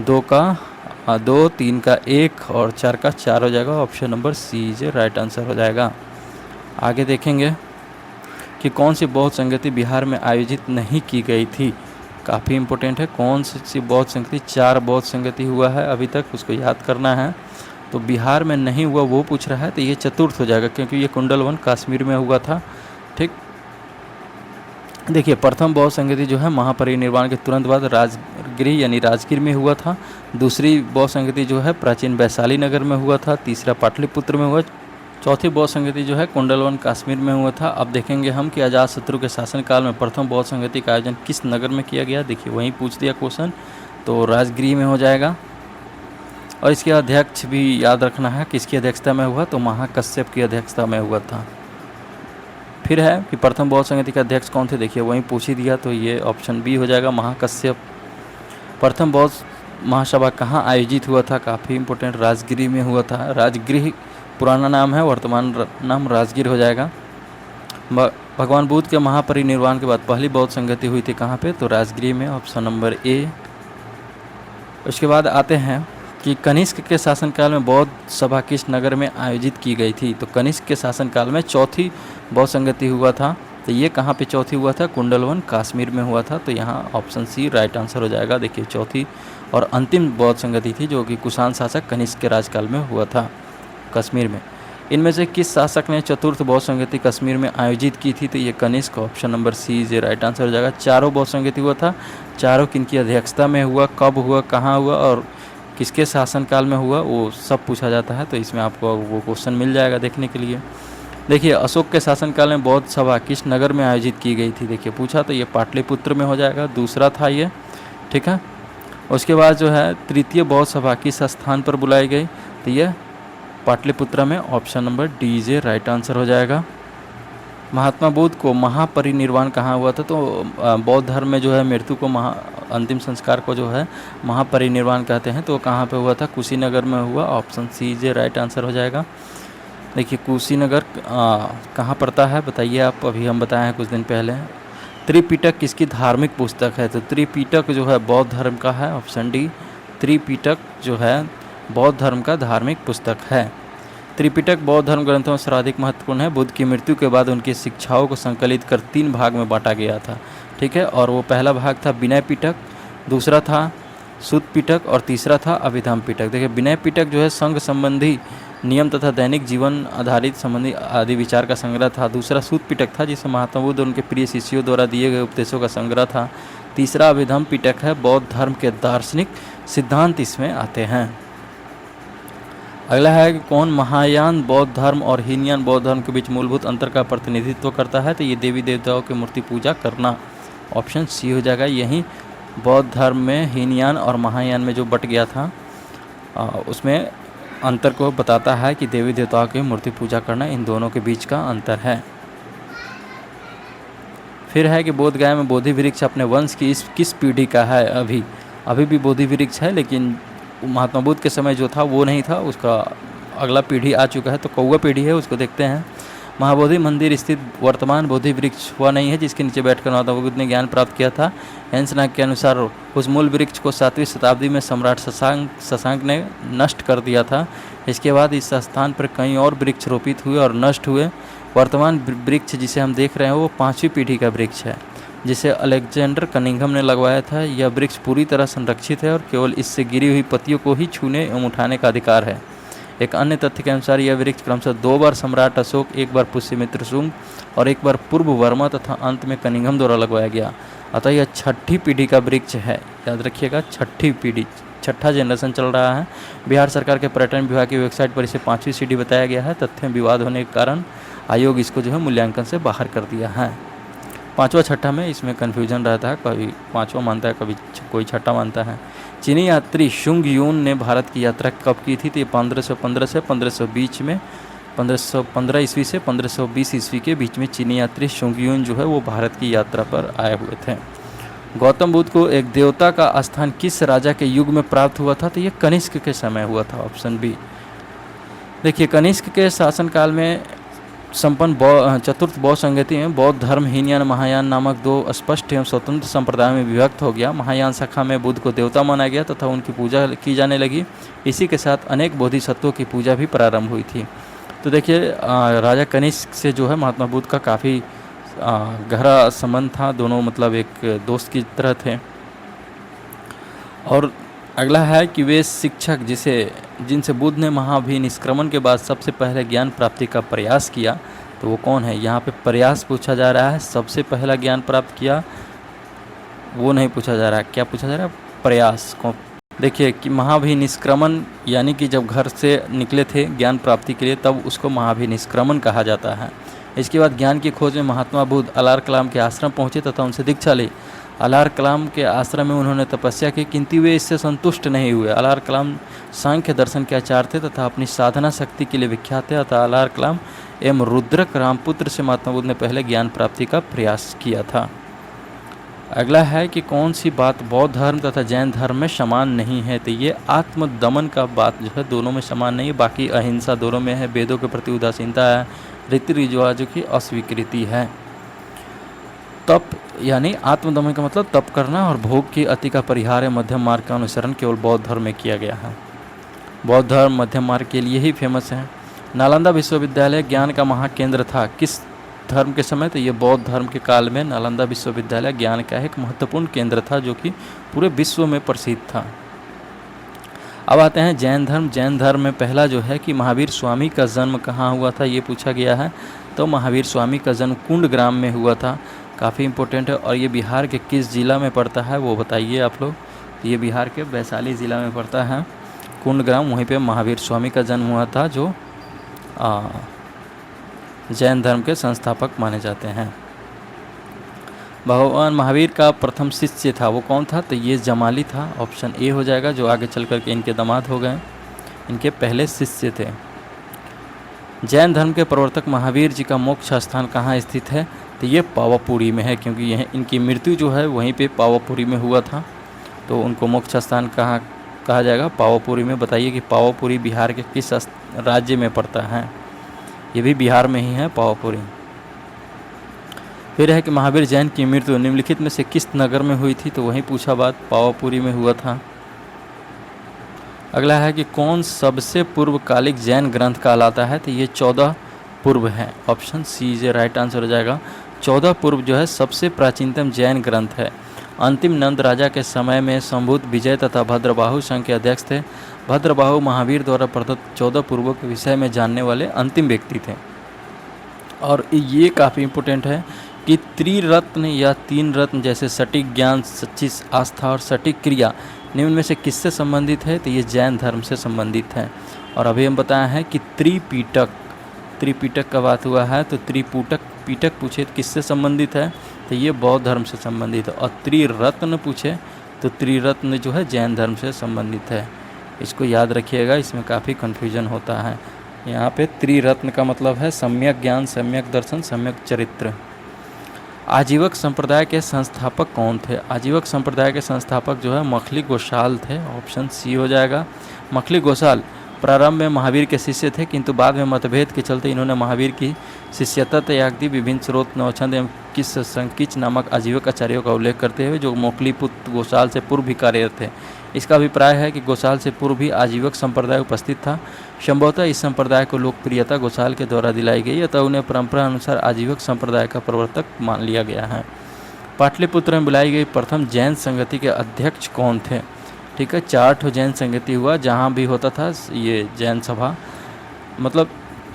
2 का 2, 3 का 1 और 4 का 4 हो जाएगा। ऑप्शन नंबर सी जो राइट आंसर हो जाएगा। आगे देखेंगे कि कौन सी बौद्ध संगति बिहार में आयोजित नहीं की गई थी। काफ़ी इंपॉर्टेंट है। कौन सी बौद्ध संगति? 4 बौद्ध संगति हुआ है अभी तक, उसको याद करना है। तो बिहार में नहीं हुआ वो पूछ रहा है, तो ये चतुर्थ हो जाएगा क्योंकि ये कुंडल वन कश्मीर में हुआ था। ठीक, देखिए प्रथम बौद्ध संगति जो है महापरिनिर्वाण के तुरंत बाद राजगृह यानी राजगीर में हुआ था। दूसरी बौद्ध संगति जो है प्राचीन वैशाली नगर में हुआ था। तीसरा पाटलिपुत्र में हुआ। चौथी बौद्ध संगति जो है कुंडलवन कश्मीर में हुआ था। अब देखेंगे हम कि अजातशत्रु के शासनकाल में प्रथम बौद्ध संगति का आयोजन किस नगर में किया गया। देखिए वहीं पूछ दिया क्वेश्चन, तो राजगृह में हो जाएगा। और इसके अध्यक्ष भी याद रखना है किसकी अध्यक्षता में हुआ, तो महाकश्यप की अध्यक्षता में हुआ था। फिर है कि प्रथम बौद्ध संगति के अध्यक्ष कौन थे, देखिए वहीं पूछ ही दिया, तो ये ऑप्शन बी हो जाएगा महाकश्यप। प्रथम बौद्ध महासभा कहाँ आयोजित हुआ था, काफ़ी इंपॉर्टेंट, राजगीर में हुआ था। राजगृह पुराना नाम है, वर्तमान नाम राजगीर हो जाएगा। भगवान बुद्ध के महापरिनिर्वाण के बाद पहली बौद्ध संगति हुई थी कहाँ पे, तो राजगीर में, ऑप्शन नंबर ए। उसके बाद आते हैं कि कनिष्क के शासनकाल में बौद्ध सभा किस नगर में आयोजित की गई थी, तो कनिष्क के शासनकाल में चौथी बौद्ध संगति हुआ था। तो ये कहाँ पे चौथी हुआ था, कुंडलवन कश्मीर में हुआ था। तो यहाँ ऑप्शन सी राइट आंसर हो जाएगा। देखिए चौथी और अंतिम बौद्ध संगति थी जो कि कुषाण शासक कनिष्क के राजकाल में हुआ था कश्मीर में। इनमें से किस शासक ने चतुर्थ बौद्ध संगति कश्मीर में आयोजित की थी, तो ये कनिष्क, ऑप्शन नंबर सी ये राइट आंसर हो जाएगा। चारों बौद्ध संगति हुआ था, चारों किनकी अध्यक्षता में हुआ, कब हुआ, कहाँ हुआ और किसके शासनकाल में हुआ, वो सब पूछा जाता है। तो इसमें आपको वो क्वेश्चन मिल जाएगा देखने के लिए। देखिए अशोक के शासनकाल में बौद्ध सभा किस नगर में आयोजित की गई थी, देखिए पूछा, तो ये पाटलिपुत्र में हो जाएगा, दूसरा था ये, ठीक है। उसके बाद जो है तृतीय बौद्ध सभा किस स्थान पर बुलाई गई, तो ये पाटलिपुत्र में, option number D J right answer हो जाएगा। महात्मा बुद्ध को महापरिनिर्वाण कहाँ हुआ था, तो बौद्ध धर्म में जो है मृत्यु को अंतिम संस्कार को जो है महापरिनिर्वाण कहते हैं, तो कहाँ पे हुआ था, कुशीनगर में हुआ, ऑप्शन सी जे राइट आंसर हो जाएगा। देखिए कुशीनगर कहाँ पड़ता है बताइए आप, अभी हम बताए हैं कुछ दिन पहले। त्रिपिटक किसकी धार्मिक पुस्तक है, तो त्रिपिटक जो है बौद्ध धर्म का है, ऑप्शन डी। त्रिपिटक जो है बौद्ध धर्म का धार्मिक पुस्तक है। त्रिपिटक बौद्ध धर्म ग्रंथों में सर्वाधिक महत्वपूर्ण है। बुद्ध की मृत्यु के बाद उनकी शिक्षाओं को संकलित कर 3 भाग में बांटा गया था, ठीक है। और वो पहला भाग था विनय पिटक, दूसरा था सुत्त पिटक और तीसरा था अभिधम्म पिटक। देखिए विनय पिटक जो है संघ संबंधी नियम तथा दैनिक जीवन आधारित संबंधी आदि विचार का संग्रह था। दूसरा सुत्त पिटक था जिसमें महात्मा बुद्ध और उनके प्रिय शिष्यों द्वारा दिए गए उपदेशों का संग्रह था। तीसरा अभिधम्म पिटक है, बौद्ध धर्म के दार्शनिक सिद्धांत इसमें आते हैं। अगला है कि कौन महायान बौद्ध धर्म और हीनयान बौद्ध धर्म के बीच मूलभूत अंतर का प्रतिनिधित्व करता है, तो ये देवी देवताओं की मूर्ति पूजा करना, ऑप्शन सी हो जाएगा। यही बौद्ध धर्म में हीनयान और महायान में जो बट गया था उसमें अंतर को बताता है कि देवी देवताओं की मूर्ति पूजा करना, इन दोनों के बीच का अंतर है। फिर है कि बोध गया में बोधि वृक्ष अपने वंश की इस किस पीढ़ी का है, अभी भी बोधि वृक्ष है, लेकिन महात्मा बुद्ध के समय जो था वो नहीं था, उसका अगला पीढ़ी आ चुका है, तो कौवा पीढ़ी है, उसको देखते हैं। महाबोधि मंदिर स्थित वर्तमान बोधि वृक्ष वह नहीं है जिसके नीचे बैठकर महात्मा बुद्ध ने ज्ञान प्राप्त किया था। हैंसनाग के अनुसार उस मूल वृक्ष को 7वीं शताब्दी में सम्राट शशांक ने नष्ट कर दिया था। इसके बाद इस स्थान पर कई और वृक्ष रोपित हुए और नष्ट हुए। वर्तमान वृक्ष जिसे हम देख रहे हैं वो 5वीं पीढ़ी का वृक्ष है, जिसे अलेक्जेंडर कनिंघम ने लगवाया था। यह वृक्ष पूरी तरह संरक्षित है और केवल इससे गिरी हुई पत्तियों को ही छूने एवं उठाने का अधिकार है। एक अन्य तथ्य के अनुसार यह वृक्ष क्रमशः 2 बार सम्राट अशोक, 1 बार पुष्यमित्र शुंग और 1 बार पूर्व वर्मा तथा अंत में कनिंघम द्वारा लगवाया गया। अतः यह 6ठी पीढ़ी का वृक्ष है, याद रखिएगा, 6ठी पीढ़ी, 6ठा जनरेशन चल रहा है। बिहार सरकार के पर्यटन विभाग की वेबसाइट पर इसे 5वीं सीढ़ी बताया गया है। तथ्य में विवाद होने के कारण आयोग इसको जो है मूल्यांकन से बाहर कर दिया है। 5वां 6ठा में इसमें कन्फ्यूजन रहता है, कभी 5वां मानता है, कभी कोई 6ठा मानता है। चीनी यात्री शुंग यून ने भारत की यात्रा कब की थी, तो ये 1515 से 1520 में, 1515 ईस्वी से 1520 ईस्वी के बीच में चीनी यात्री शुंग यून जो है वो भारत की यात्रा पर आए हुए थे। गौतम बुद्ध को एक देवता का स्थान किस राजा के युग में प्राप्त हुआ था, तो ये कनिष्क के समय हुआ था, ऑप्शन बी। देखिए कनिष्क के शासनकाल में संपन्न चतुर्थ बौद्ध संगति में बौद्ध धर्म हीनयान महायान नामक 2 स्पष्ट एवं स्वतंत्र संप्रदाय में विभक्त हो गया। महायान शाखा में बुद्ध को देवता माना गया तथा उनकी पूजा की जाने लगी। इसी के साथ अनेक बोधिसत्वों की पूजा भी प्रारंभ हुई थी। तो देखिए राजा कनिष्क से जो है महात्मा बुद्ध का काफ़ी गहरा संबंध था, दोनों मतलब एक दोस्त की तरह थे। और अगला है कि वे शिक्षक जिनसे बुद्ध ने महाभिनिष्क्रमण के बाद सबसे पहले ज्ञान प्राप्ति का प्रयास किया, तो वो कौन है? यहाँ पे प्रयास पूछा जा रहा है, सबसे पहला ज्ञान प्राप्त किया वो नहीं पूछा जा रहा है। क्या पूछा जा रहा है? प्रयास को। देखिए कि महाभिनिष्क्रमण यानी कि जब घर से निकले थे ज्ञान प्राप्ति के लिए तब उसको महाभिनिष्क्रमण कहा जाता है। इसके बाद ज्ञान की खोज में महात्मा बुद्ध अलार कलाम के आश्रम पहुँचे तथा उनसे दीक्षा ली। अलार कलाम के आश्रम में उन्होंने तपस्या की, किंतु वे इससे संतुष्ट नहीं हुए। अलार कलाम सांख्य दर्शन के आचार्य थे तथा अपनी साधना शक्ति के लिए विख्यात थे। अतः अलार कलाम एवं रुद्रक रामपुत्र से महात्मा बुद्ध ने पहले ज्ञान प्राप्ति का प्रयास किया था। अगला है कि कौन सी बात बौद्ध धर्म तथा जैन धर्म में समान नहीं है? तो ये आत्मदमन का बात जो है दोनों में समान नहीं है, बाकी अहिंसा दोनों में है, वेदों के प्रति उदासीनता है, रीति रिवाजों की अस्वीकृति है। तप यानी आत्मदमन का मतलब तप करना और भोग की अति का परिहार है। मध्यम मार्ग का अनुसरण केवल बौद्ध धर्म में किया गया है। बौद्ध धर्म मध्यम मार्ग के लिए ही फेमस है। नालंदा विश्वविद्यालय ज्ञान का महाकेंद्र था किस धर्म के समय? तो ये बौद्ध धर्म के काल में नालंदा विश्वविद्यालय ज्ञान का एक महत्वपूर्ण केंद्र था जो कि पूरे विश्व में प्रसिद्ध था। अब आते हैं जैन धर्म। जैन धर्म में पहला जो है कि महावीर स्वामी का जन्म कहाँ हुआ था ये पूछा गया है। तो महावीर स्वामी का जन्म कुंड ग्राम में हुआ था, काफ़ी इंपॉर्टेंट है। और ये बिहार के किस जिला में पड़ता है वो बताइए आप लोग। ये बिहार के वैशाली ज़िला में पड़ता है कुंड ग्राम, वहीं पे महावीर स्वामी का जन्म हुआ था जो जैन धर्म के संस्थापक माने जाते हैं। भगवान महावीर का प्रथम शिष्य था वो कौन था? तो ये जमाली था, ऑप्शन ए हो जाएगा, जो आगे चल कर के इनके दामाद हो गए, इनके पहले शिष्य थे। जैन धर्म के प्रवर्तक महावीर जी का मोक्ष स्थान कहाँ स्थित है? तो ये पावापुरी में है, क्योंकि यह इनकी मृत्यु जो है वहीं पे पावापुरी में हुआ था, तो उनको मोक्ष स्थान कहाँ कहा जाएगा? पावापुरी में। बताइए कि पावापुरी बिहार के किस राज्य में पड़ता है? ये भी बिहार में ही है पावापुरी। फिर है कि महावीर जैन की मृत्यु निम्नलिखित में से किस नगर में हुई थी? तो वहीं पूछा बात, पावापुरी में हुआ था। अगला है कि कौन सबसे पूर्वकालिक जैन ग्रंथ कहलाता है? तो ये 14 पूर्व है, ऑप्शन सी जे राइट आंसर हो जाएगा। 14 पूर्व जो है सबसे प्राचीनतम जैन ग्रंथ है। अंतिम नंद राजा के समय में संभूत विजय तथा भद्रबाहु संघ के अध्यक्ष थे। भद्रबाहु महावीर द्वारा प्रदत्त 14 पूर्वों के विषय में जानने वाले अंतिम व्यक्ति थे। और ये काफ़ी इम्पोर्टेंट है कि त्रिरत्न या 3 रत्न जैसे सटीक ज्ञान, सच्ची आस्था और सटीक क्रिया निम्न में से किससे संबंधित है? तो ये जैन धर्म से संबंधित है। और अभी हम बताया है कि त्रिपिटक का बात हुआ है, तो पीटक पूछे तो किससे संबंधित है? तो ये बौद्ध धर्म से संबंधित है। और त्रिरत्न पूछे तो त्रिरत्न जो है जैन धर्म से संबंधित है। इसको याद रखिएगा, इसमें काफ़ी कन्फ्यूजन होता है। यहाँ पे त्रिरत्न का मतलब है सम्यक ज्ञान, सम्यक दर्शन, सम्यक चरित्र। आजीवक संप्रदाय के संस्थापक कौन थे? आजीवक संप्रदाय के संस्थापक जो है मखली गोसाल थे, ऑप्शन सी हो जाएगा। मखली गोसाल प्रारंभ में महावीर के शिष्य थे, किंतु बाद में मतभेद के चलते इन्होंने महावीर की शिष्यता त्याग दी। विभिन्न स्रोत नवछंद एवं किस संकीच नामक आजीवक आचार्यों का उल्लेख करते हुए जो मौखलीपुत्र गोसाल से पूर्व भी कार्यरत थे। इसका अभिप्राय है कि गोसाल से पूर्व भी आजीवक संप्रदाय उपस्थित था। संभवतः इस संप्रदाय को लोकप्रियता गोसाल के द्वारा दिलाई गई, अतः उन्हें परंपरा अनुसार आजीवक संप्रदाय का प्रवर्तक मान लिया गया है। पाटलिपुत्र में बुलाई गई प्रथम जैन संगति के अध्यक्ष कौन थे? ठीक है, 4 ठो जैन संगति हुआ, जहाँ भी होता था ये जैन सभा, मतलब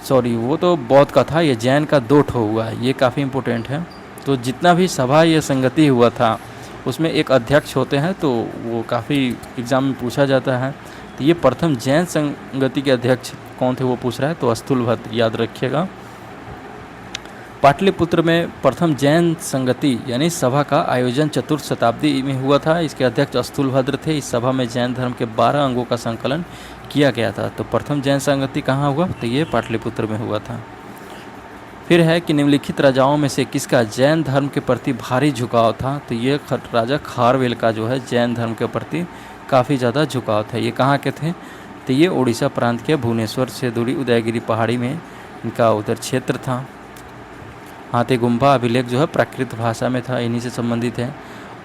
सॉरी वो तो बौद्ध का था, ये जैन का 2 ठो हुआ है, ये काफ़ी इम्पोर्टेंट है। तो जितना भी सभा ये संगति हुआ था उसमें एक अध्यक्ष होते हैं, तो वो काफ़ी एग्ज़ाम में पूछा जाता है। तो ये प्रथम जैन संगति के अध्यक्ष कौन थे वो पूछ रहा है, तो स्थूलभद्र, याद रखिएगा। पाटलिपुत्र में प्रथम जैन संगति यानी सभा का आयोजन 4th शताब्दी में हुआ था। इसके अध्यक्ष स्थूलभद्र थे। इस सभा में जैन धर्म के 12 अंगों का संकलन किया गया था। तो प्रथम जैन संगति कहाँ हुआ? तो ये पाटलिपुत्र में हुआ था। फिर है कि निम्नलिखित राजाओं में से किसका जैन धर्म के प्रति भारी झुकाव था? तो ये राजा खारवेल का जो है जैन धर्म के प्रति काफ़ी ज़्यादा झुकाव था। ये कहाँ के थे? तो ये उड़ीसा प्रांत के भुवनेश्वर से दूरी उदयगिरी पहाड़ी में इनका उधर क्षेत्र था। हाथी गुम्फा अभिलेख जो है प्राकृत भाषा में था, इन्हीं से संबंधित है।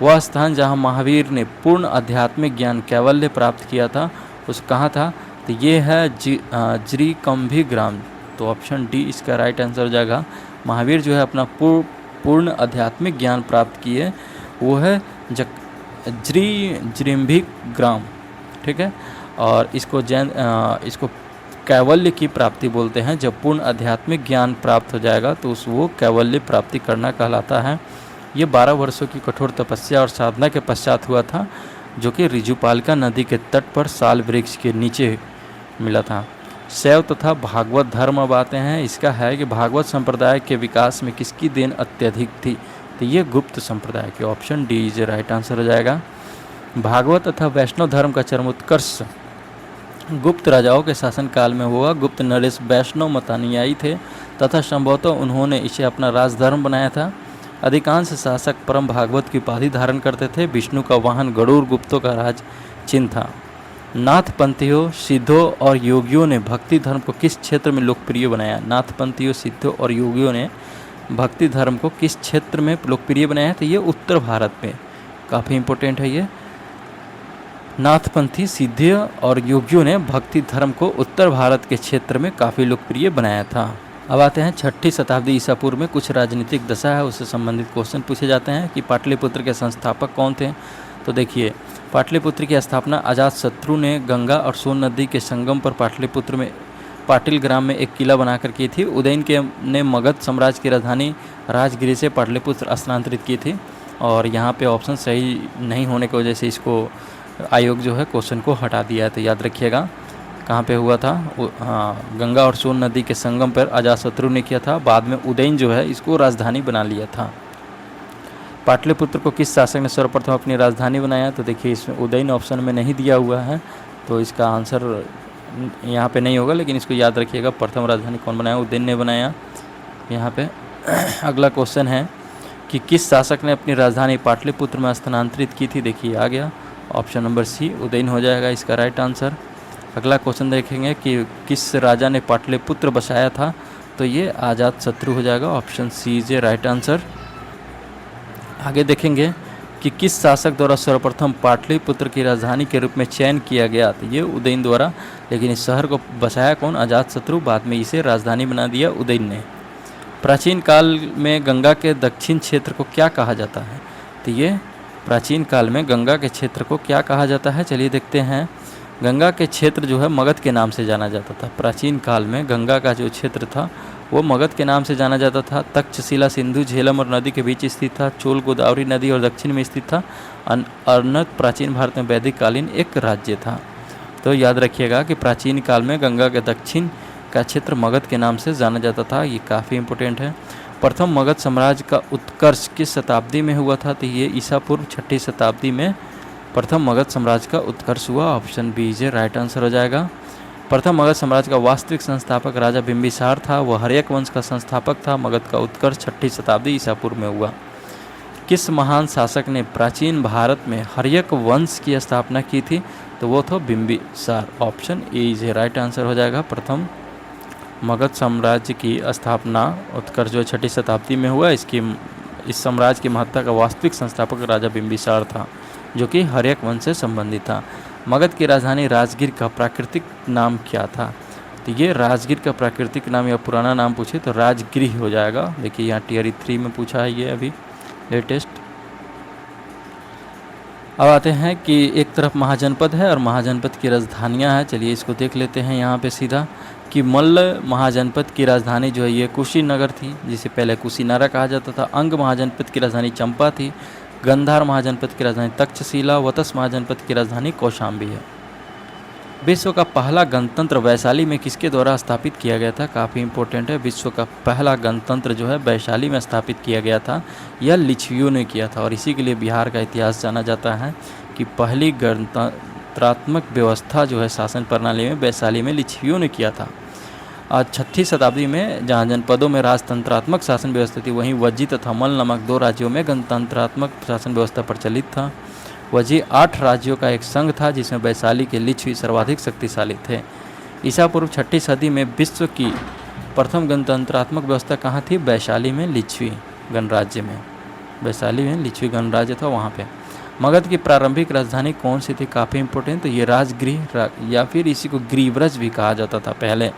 वह स्थान जहाँ महावीर ने पूर्ण आध्यात्मिक ज्ञान कैवल्य प्राप्त किया था उस कहाँ था? तो ये है जरीकंभी ग्राम। तो ऑप्शन डी इसका राइट आंसर हो जाएगा। महावीर जो है अपना पूर्ण आध्यात्मिक ज्ञान प्राप्त किए वो है जरीम्भी ग्राम, ठीक है। और इसको कैवल्य की प्राप्ति बोलते हैं। जब पूर्ण आध्यात्मिक ज्ञान प्राप्त हो जाएगा तो वो कैवल्य प्राप्ति करना कहलाता है। ये 12 वर्षों की कठोर तपस्या और साधना के पश्चात हुआ था, जो कि ऋजुपालिका नदी के तट पर साल वृक्ष के नीचे मिला था। शैव तथा भागवत धर्म अब आते हैं। इसका है कि भागवत संप्रदाय के विकास में किसकी देन अत्यधिक थी, तो ये गुप्त संप्रदाय की। Option D is right answer हो जाएगा। भागवत तथा वैष्णव धर्म का चरमोत्कर्ष गुप्त राजाओं के शासनकाल में हुआ। गुप्त नरेश वैष्णव मतानुयायी थे तथा संभवतः उन्होंने इसे अपना राजधर्म बनाया था। अधिकांश शासक परम भागवत की उपाधि धारण करते थे। विष्णु का वाहन गरुड़ गुप्तों का राज चिन्ह था। नाथपंथियों, सिद्धों और योगियों ने भक्ति धर्म को किस क्षेत्र में लोकप्रिय बनाया? नाथपंथियों, सिद्धों और योगियों ने भक्ति धर्म को किस क्षेत्र में लोकप्रिय बनाया? तो ये उत्तर भारत में, काफ़ी इम्पोर्टेंट है ये। नाथपंथी, सिद्धों और योगियों ने भक्ति धर्म को उत्तर भारत के क्षेत्र में काफ़ी लोकप्रिय बनाया था। अब आते हैं 6ठी शताब्दी ईसा पूर्व में कुछ राजनीतिक दशा है, उससे संबंधित क्वेश्चन पूछे जाते हैं कि पाटलिपुत्र के संस्थापक कौन थे। तो देखिए, पाटलिपुत्र की स्थापना अजातशत्रु ने गंगा और सोन नदी के संगम पर पाटलिपुत्र में पाटिल ग्राम में एक किला बनाकर की थी। उदयन के ने मगध साम्राज्य की राजधानी राजगिरी से पाटलिपुत्र स्थानांतरित की थी। और यहाँ पे ऑप्शन सही नहीं होने की वजह से इसको आयोग जो है क्वेश्चन को हटा दिया है। तो याद रखिएगा कहाँ पे हुआ था। हाँ, गंगा और सोन नदी के संगम पर अजातशत्रु ने किया था। बाद में उदयन जो है इसको राजधानी बना लिया था। पाटलिपुत्र को किस शासक ने सर्वप्रथम अपनी राजधानी बनाया? तो देखिए, इसमें उदयन ऑप्शन में नहीं दिया हुआ है, तो इसका आंसर यहाँ पे नहीं होगा, लेकिन इसको याद रखिएगा। प्रथम राजधानी कौन बनाया? उदयन ने बनाया यहाँ पे। अगला क्वेश्चन है कि किस शासक ने अपनी राजधानी पाटलिपुत्र में स्थानांतरित की थी? देखिए आ गया, ऑप्शन नंबर सी उदयन हो जाएगा इसका राइट आंसर। अगला क्वेश्चन देखेंगे कि किस राजा ने पाटलिपुत्र बसाया था? तो ये अजातशत्रु हो जाएगा, option C is right answer. आगे देखेंगे कि किस शासक द्वारा सर्वप्रथम पाटलिपुत्र की राजधानी के रूप में चयन किया गया? तो ये उदयन द्वारा, लेकिन इस शहर को बसाया कौन? अजातशत्रु। बाद में इसे राजधानी बना दिया उदयन ने। प्राचीन काल में गंगा के दक्षिण क्षेत्र को क्या कहा जाता है? तो ये प्राचीन काल में गंगा के क्षेत्र को क्या कहा जाता है? चलिए देखते हैं। गंगा के क्षेत्र जो है मगध के नाम से जाना जाता था। प्राचीन काल में गंगा का जो क्षेत्र था वो मगध के नाम से जाना जाता था। तक्षशिला सिंधु झेलम और नदी के बीच स्थित था। चोल गोदावरी नदी और दक्षिण में स्थित था। अर्नत प्राचीन भारत में वैदिक कालीन एक राज्य था। तो याद रखिएगा कि प्राचीन काल में गंगा के दक्षिण का क्षेत्र मगध के नाम से जाना जाता था। ये काफ़ी इम्पोर्टेंट है। प्रथम मगध साम्राज्य का उत्कर्ष किस शताब्दी में हुआ था? तो ये ईसा पूर्व 6ठी शताब्दी में प्रथम मगध साम्राज्य का उत्कर्ष हुआ। Option B is right answer हो जाएगा। प्रथम मगध साम्राज्य का वास्तविक संस्थापक राजा बिंबिसार था। वह हर्यक वंश का संस्थापक था। मगध का उत्कर्ष 6ठी शताब्दी ईसा पूर्व में हुआ। किस महान शासक ने प्राचीन भारत में हर्यक वंश की स्थापना की थी? तो वो था Bimbisara. Option A is right answer हो जाएगा। प्रथम मगध साम्राज्य की स्थापना उत्कर्ष जो 6ठी शताब्दी में हुआ। इस साम्राज्य की महत्ता का वास्तविक संस्थापक राजा बिंबिसार था, जो कि हर्यक वंश से संबंधित था। मगध की राजधानी राजगीर का प्राकृतिक नाम क्या था? तो ये राजगीर का प्राकृतिक नाम या पुराना नाम पूछे तो राजगृह हो जाएगा। देखिए यहाँ टियर 3 में पूछा है ये अभी लेटेस्ट। अब आते हैं कि एक तरफ महाजनपद है और महाजनपद की राजधानियाँ हैं। चलिए इसको देख लेते हैं यहाँ पे सीधा कि मल्ल महाजनपद की राजधानी जो है ये कुशीनगर थी, जिसे पहले कुशीनारा कहा जाता था। अंग महाजनपद की राजधानी चंपा थी। गंधार महाजनपद की राजधानी तक्षशिला। वतस महाजनपद की राजधानी कौशाम्बी है। विश्व का पहला गणतंत्र वैशाली में किसके द्वारा स्थापित किया गया था? काफ़ी इंपॉर्टेंट है। विश्व का पहला गणतंत्र जो है वैशाली में स्थापित किया गया था। यह लिच्छवियों ने किया था और इसी के लिए बिहार का इतिहास जाना जाता है कि पहली गणतंत्रात्मक व्यवस्था जो है शासन प्रणाली में वैशाली में लिच्छवियों ने किया था। आज 6ठी शताब्दी में जहाँ जनपदों में राजतंत्रात्मक शासन व्यवस्था थी, वहीं वज्जी तथा मल नामक 2 राज्यों में गणतंत्रात्मक शासन व्यवस्था प्रचलित था। वज्जी 8 राज्यों का एक संघ था, जिसमें वैशाली के लिच्छवी सर्वाधिक शक्तिशाली थे। ईसा पूर्व 6ठी सदी में विश्व की प्रथम गणतंत्रात्मक व्यवस्था कहाँ थी? वैशाली में लिच्छवी गणराज्य में। वैशाली में लिच्छवी गणराज्य था वहाँ पे। मगध की प्रारंभिक राजधानी कौन सी थी? काफ़ी इंपॉर्टेंट। तो ये राजगृह या फिर इसी को गृहव्रज भी कहा जाता था पहले।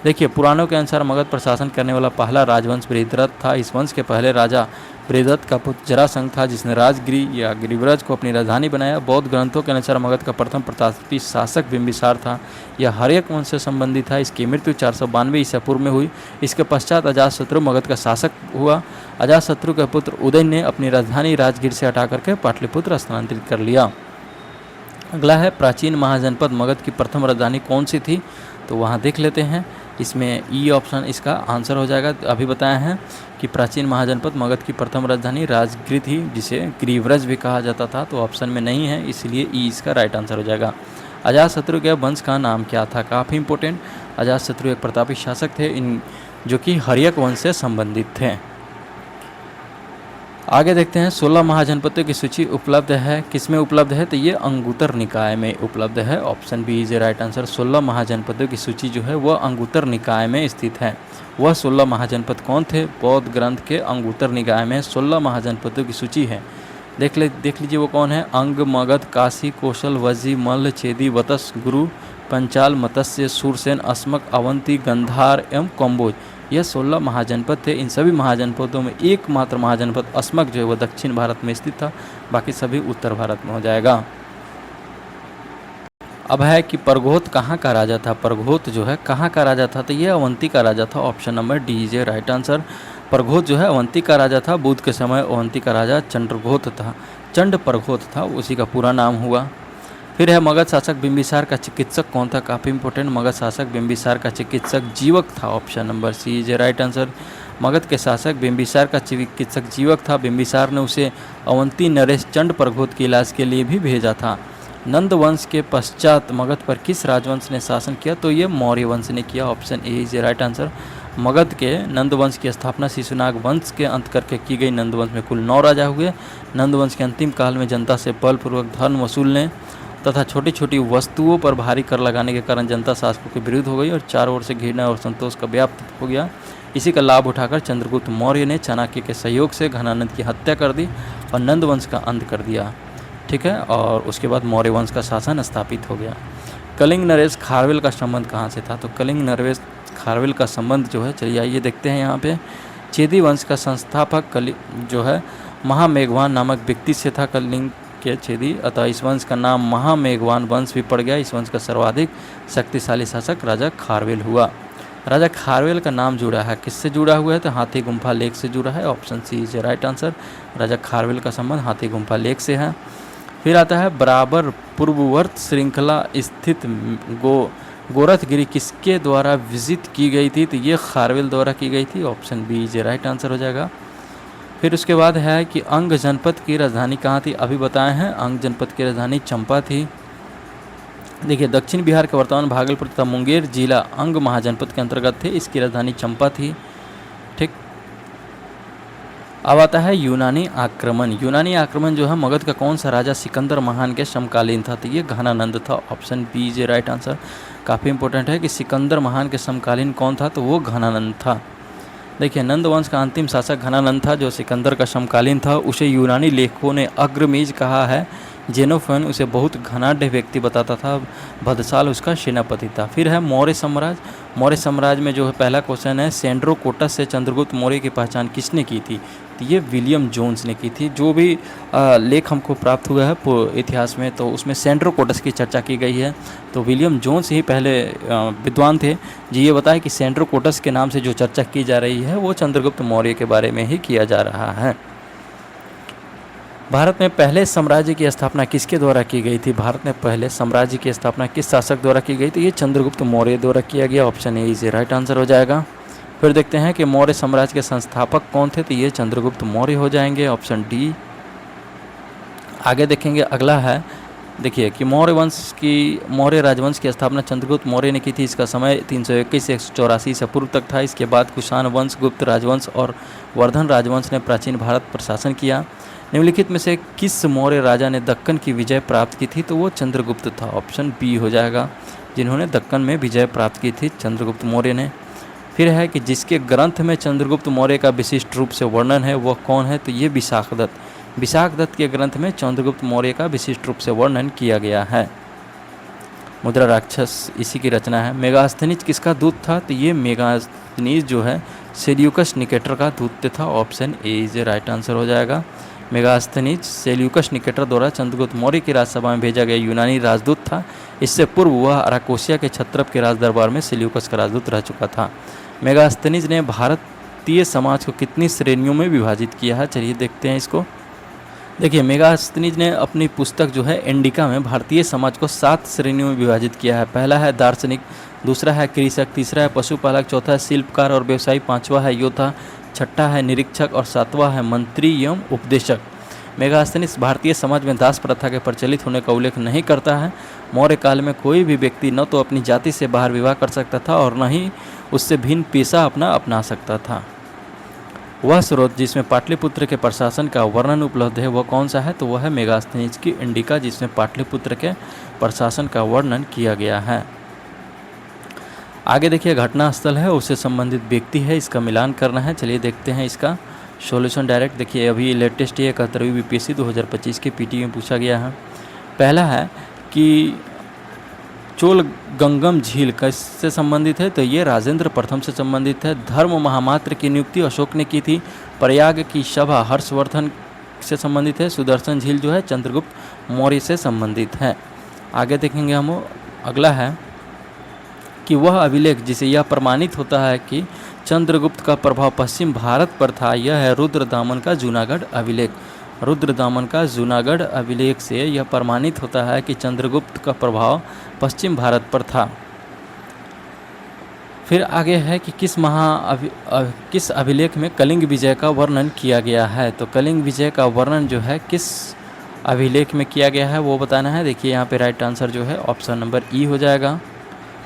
देखिए पुराणों के अनुसार मगध पर शासन करने वाला पहला राजवंश बृहद्रथ था। इस वंश के पहले राजा बृहदत्त का पुत्र जरासंध था जिसने राजगिरी या गिरिव्रज को अपनी राजधानी बनाया। बौद्ध ग्रंथों के अनुसार मगध का प्रथम प्रतापी शासक बिंबिसार था। यह हर्यक वंश से संबंधित था। इसकी मृत्यु 492 ईसा पूर्व में हुई। इसके पश्चात अजातशत्रु मगध का शासक हुआ। अजातशत्रु के पुत्र उदय ने अपनी राजधानी राजगीर से हटा करके पाटलिपुत्र स्थानांतरित कर लिया। अगला है प्राचीन महाजनपद मगध की प्रथम राजधानी कौन सी थी, तो वहाँ देख लेते हैं। इसमें ई ऑप्शन इसका आंसर हो जाएगा। अभी बताया है कि प्राचीन महाजनपद मगध की प्रथम राजधानी राजगीर थी, जिसे गिरिव्रज भी कहा जाता था, तो ऑप्शन में नहीं है, इसलिए ई इसका राइट आंसर हो जाएगा। अजातशत्रु के वंश का नाम क्या था, काफ़ी इंपॉर्टेंट। अजातशत्रु एक प्रतापी शासक थे जो कि हर्यक वंश से संबंधित थे। आगे देखते हैं 16 महाजनपदों की सूची उपलब्ध है, किसमें उपलब्ध है, तो ये अंगुत्तर निकाय में उपलब्ध है। Option B is right answer. 16 महाजनपदों की सूची जो है वह अंगुत्तर निकाय में स्थित है। वह 16 महाजनपद कौन थे, बौद्ध ग्रंथ के अंगुत्तर निकाय में 16 महाजनपदों की सूची है। देख लीजिए वो कौन है। अंग, मगध, काशी, कौशल, वज्जी, मल्ल, छेदी, वतस, गुरु, पंचाल, मत्स्य, सूरसेन, अस्मक, अवंती, गंधार एवं कम्बोज, यह 16 महाजनपद थे। इन सभी महाजनपदों में एकमात्र महाजनपद अस्मक जो है वह दक्षिण भारत में स्थित था, बाकी सभी उत्तर भारत में हो जाएगा। अब है कि परघोत कहाँ का राजा था। परघोत जो है कहाँ का राजा था, तो ये अवंती का राजा था। Option number D is right answer. परघोत जो है अवंती का राजा था। बुद्ध के समय अवंती का राजा चंद्रघोत था, चंड परघोत था, उसी का पूरा नाम हुआ। फिर है मगध शासक बिंबिसार का चिकित्सक कौन था, काफ़ी इंपॉर्टेंट। मगध शासक बिंबिसार का चिकित्सक जीवक था। Option number C is right answer. Magadh के शासक बिंबिसार का चिकित्सक जीवक था। बिंबिसार ने उसे अवंती नरेश चंड परघोत के इलाज के लिए भी भेजा था। नंद वंश के पश्चात मगध पर किस राजवंश ने शासन किया, तो ये मौर्य वंश ने किया। Option A is right answer. Magadh के नंद वंश की स्थापना शिशुनाग वंश के अंत करके की गई। नंद वंश में कुल 9 राजा हुए। नंद वंश के अंतिम काल में जनता से बलपूर्वक धन वसूलने तथा छोटी छोटी वस्तुओं पर भारी कर लगाने के कारण जनता शासकों के विरुद्ध हो गई और चारों ओर से घृणा और संतोष का व्याप्त हो गया। इसी का लाभ उठाकर चंद्रगुप्त मौर्य ने चाणक्य के सहयोग से घनानंद की हत्या कर दी और नंद वंश का अंत कर दिया। ठीक है, और उसके बाद मौर्य वंश का शासन स्थापित हो गया। कलिंग नरेश खारवेल का संबंध कहाँ से था, तो कलिंग नरेश खारवेल का संबंध जो है, चलिए आइए देखते हैं यहाँ पे। चेदी वंश का संस्थापक जो है महामेघवान नामक व्यक्ति से था। कलिंग के छेदी, अतः इस वंश का नाम महामेघवान वंश भी पड़ गया। इस वंश का सर्वाधिक शक्तिशाली शासक राजा खारवेल हुआ। राजा खारवेल का नाम जुड़ा है, किससे जुड़ा हुआ है, तो हाथी गुम्फा लेक से जुड़ा है। Option C is right answer. राजा खारवेल का संबंध हाथी गुम्फा लेक से है। फिर आता है बराबर पूर्ववर्त श्रृंखला स्थित गोरखगिरी किसके द्वारा विजिट की गई थी, तो ये खारवेल द्वारा की गई थी। Option B is right answer हो जाएगा। फिर उसके बाद है कि अंग जनपद की राजधानी कहाँ थी, अभी बताए हैं। अंग जनपद की राजधानी चंपा थी। देखिए दक्षिण बिहार के वर्तमान भागलपुर तथा मुंगेर जिला अंग महाजनपद के अंतर्गत थे। इसकी राजधानी चंपा थी। ठीक, अब आता है यूनानी आक्रमण। यूनानी आक्रमण जो है मगध का कौन सा राजा सिकंदर महान के समकालीन था, तो ये घनानंद था। Option B is right answer. काफ़ी इंपॉर्टेंट है कि सिकंदर महान के समकालीन कौन था, तो वो घनानंद था। देखिए नंद वंश का अंतिम शासक घनानंद था जो सिकंदर का समकालीन था। उसे यूनानी लेखकों ने अग्रमीज कहा है। जेनोफन उसे बहुत घनाढ़ व्यक्ति बताता था। भद्रसाल उसका सेनापति था। फिर है मौर्य साम्राज्य। मौर्य साम्राज्य में जो है पहला क्वेश्चन है, सेंड्रोकोटस से चंद्रगुप्त मौर्य की पहचान किसने की थी, तो ये विलियम जोन्स ने की थी। जो भी लेख हमको प्राप्त हुआ है इतिहास में, तो उसमें सेंड्रोकोटस की चर्चा की गई है। तो विलियम जोन्स ही पहले विद्वान थे जी ये बताए कि सेंड्रोकोटस के नाम से जो चर्चा की जा रही है वो चंद्रगुप्त मौर्य के बारे में ही किया जा रहा है। भारत में पहले साम्राज्य की स्थापना किसके द्वारा की गई थी, भारत में पहले साम्राज्य की स्थापना किस शासक द्वारा की गई थी, ये चंद्रगुप्त मौर्य द्वारा किया गया। Option A is right answer हो जाएगा। फिर देखते हैं कि मौर्य साम्राज्य के संस्थापक कौन थे, तो ये चंद्रगुप्त मौर्य हो जाएंगे। Option D. आगे देखेंगे अगला है, देखिए कि मौर्य राजवंश की स्थापना चंद्रगुप्त मौर्य ने की थी। इसका समय 321 से 184 से पूर्व तक था। इसके बाद कुषाण वंश, गुप्त राजवंश और वर्धन राजवंश ने प्राचीन भारत पर शासन किया। निम्नलिखित में से किस मौर्य राजा ने दक्कन की विजय प्राप्त की थी, तो वो चंद्रगुप्त था। ऑप्शन बी हो जाएगा। जिन्होंने दक्कन में विजय प्राप्त की थी चंद्रगुप्त मौर्य ने। फिर है कि जिसके ग्रंथ में चंद्रगुप्त मौर्य का विशिष्ट रूप से वर्णन है वह कौन है, तो ये विशाखदत्त। विशाखदत्त के ग्रंथ में चंद्रगुप्त मौर्य का विशिष्ट रूप से वर्णन किया गया है। मुद्रा राक्षस इसी की रचना है। मेगास्थनीज किसका दूत था, तो ये मेगास्थनीज जो है सेल्यूकस निकेटर का दूत था। Option A is right answer हो जाएगा। मेगास्थनीज सेल्यूकस निकेटर द्वारा चंद्रगुप्त मौर्य की राजसभा में भेजा गया यूनानी राजदूत था। इससे पूर्व वह अराकोसिया के क्षत्रप के राजदरबार में सेल्यूकस का राजदूत रह चुका था। मेगास्थनीज ने भारतीय समाज को कितनी श्रेणियों में विभाजित किया है, चलिए देखते हैं इसको। देखिए, मेगास्थनीज ने अपनी पुस्तक जो है इंडिका में भारतीय समाज को 7 श्रेणियों में विभाजित किया है। पहला है दार्शनिक, दूसरा है कृषक, तीसरा है पशुपालक, चौथा है शिल्पकार और व्यवसायी, पांचवा है योद्धा, छठा है निरीक्षक और सातवां है मंत्री एवं उपदेशक। मेगास्थनीज भारतीय समाज में दास प्रथा के प्रचलित होने का उल्लेख नहीं करता है। मौर्य काल में कोई भी व्यक्ति न तो अपनी जाति से बाहर विवाह कर सकता था और न ही उससे भिन्न पेशा अपना सकता था। वह स्रोत जिसमें पाटलिपुत्र के प्रशासन का वर्णन उपलब्ध है वह कौन सा है, तो वह है मेगास्थनीज की इंडिका, जिसमें पाटलिपुत्र के प्रशासन का वर्णन किया गया है। आगे देखिए, घटना स्थल है, उससे संबंधित व्यक्ति है, इसका मिलान करना है। चलिए देखते हैं इसका सॉल्यूशन डायरेक्ट। देखिए, अभी लेटेस्ट ये 71वीं बीपीएससी 2025 के पीटी में पूछा गया है। पहला है कि चोल गंगम झील किससे संबंधित है, तो ये राजेंद्र प्रथम से संबंधित है। धर्म महामात्र की नियुक्ति अशोक ने की थी। प्रयाग की सभा हर्षवर्धन से संबंधित है। सुदर्शन झील जो है चंद्रगुप्त मौर्य से संबंधित है। आगे देखेंगे हम, अगला है कि वह अभिलेख जिसे यह प्रमाणित होता है कि चंद्रगुप्त का प्रभाव पश्चिम भारत पर था, यह है रुद्रदामन का जूनागढ़ अभिलेख। रुद्रदामन का जूनागढ़ अभिलेख से यह प्रमाणित होता है कि चंद्रगुप्त का प्रभाव पश्चिम भारत पर था। फिर आगे है कि किस अभिलेख में कलिंग विजय का वर्णन किया गया है, तो कलिंग विजय का वर्णन जो है किस अभिलेख में किया गया है वो बताना है। देखिए, यहाँ पे राइट आंसर जो है ऑप्शन नंबर ई हो जाएगा।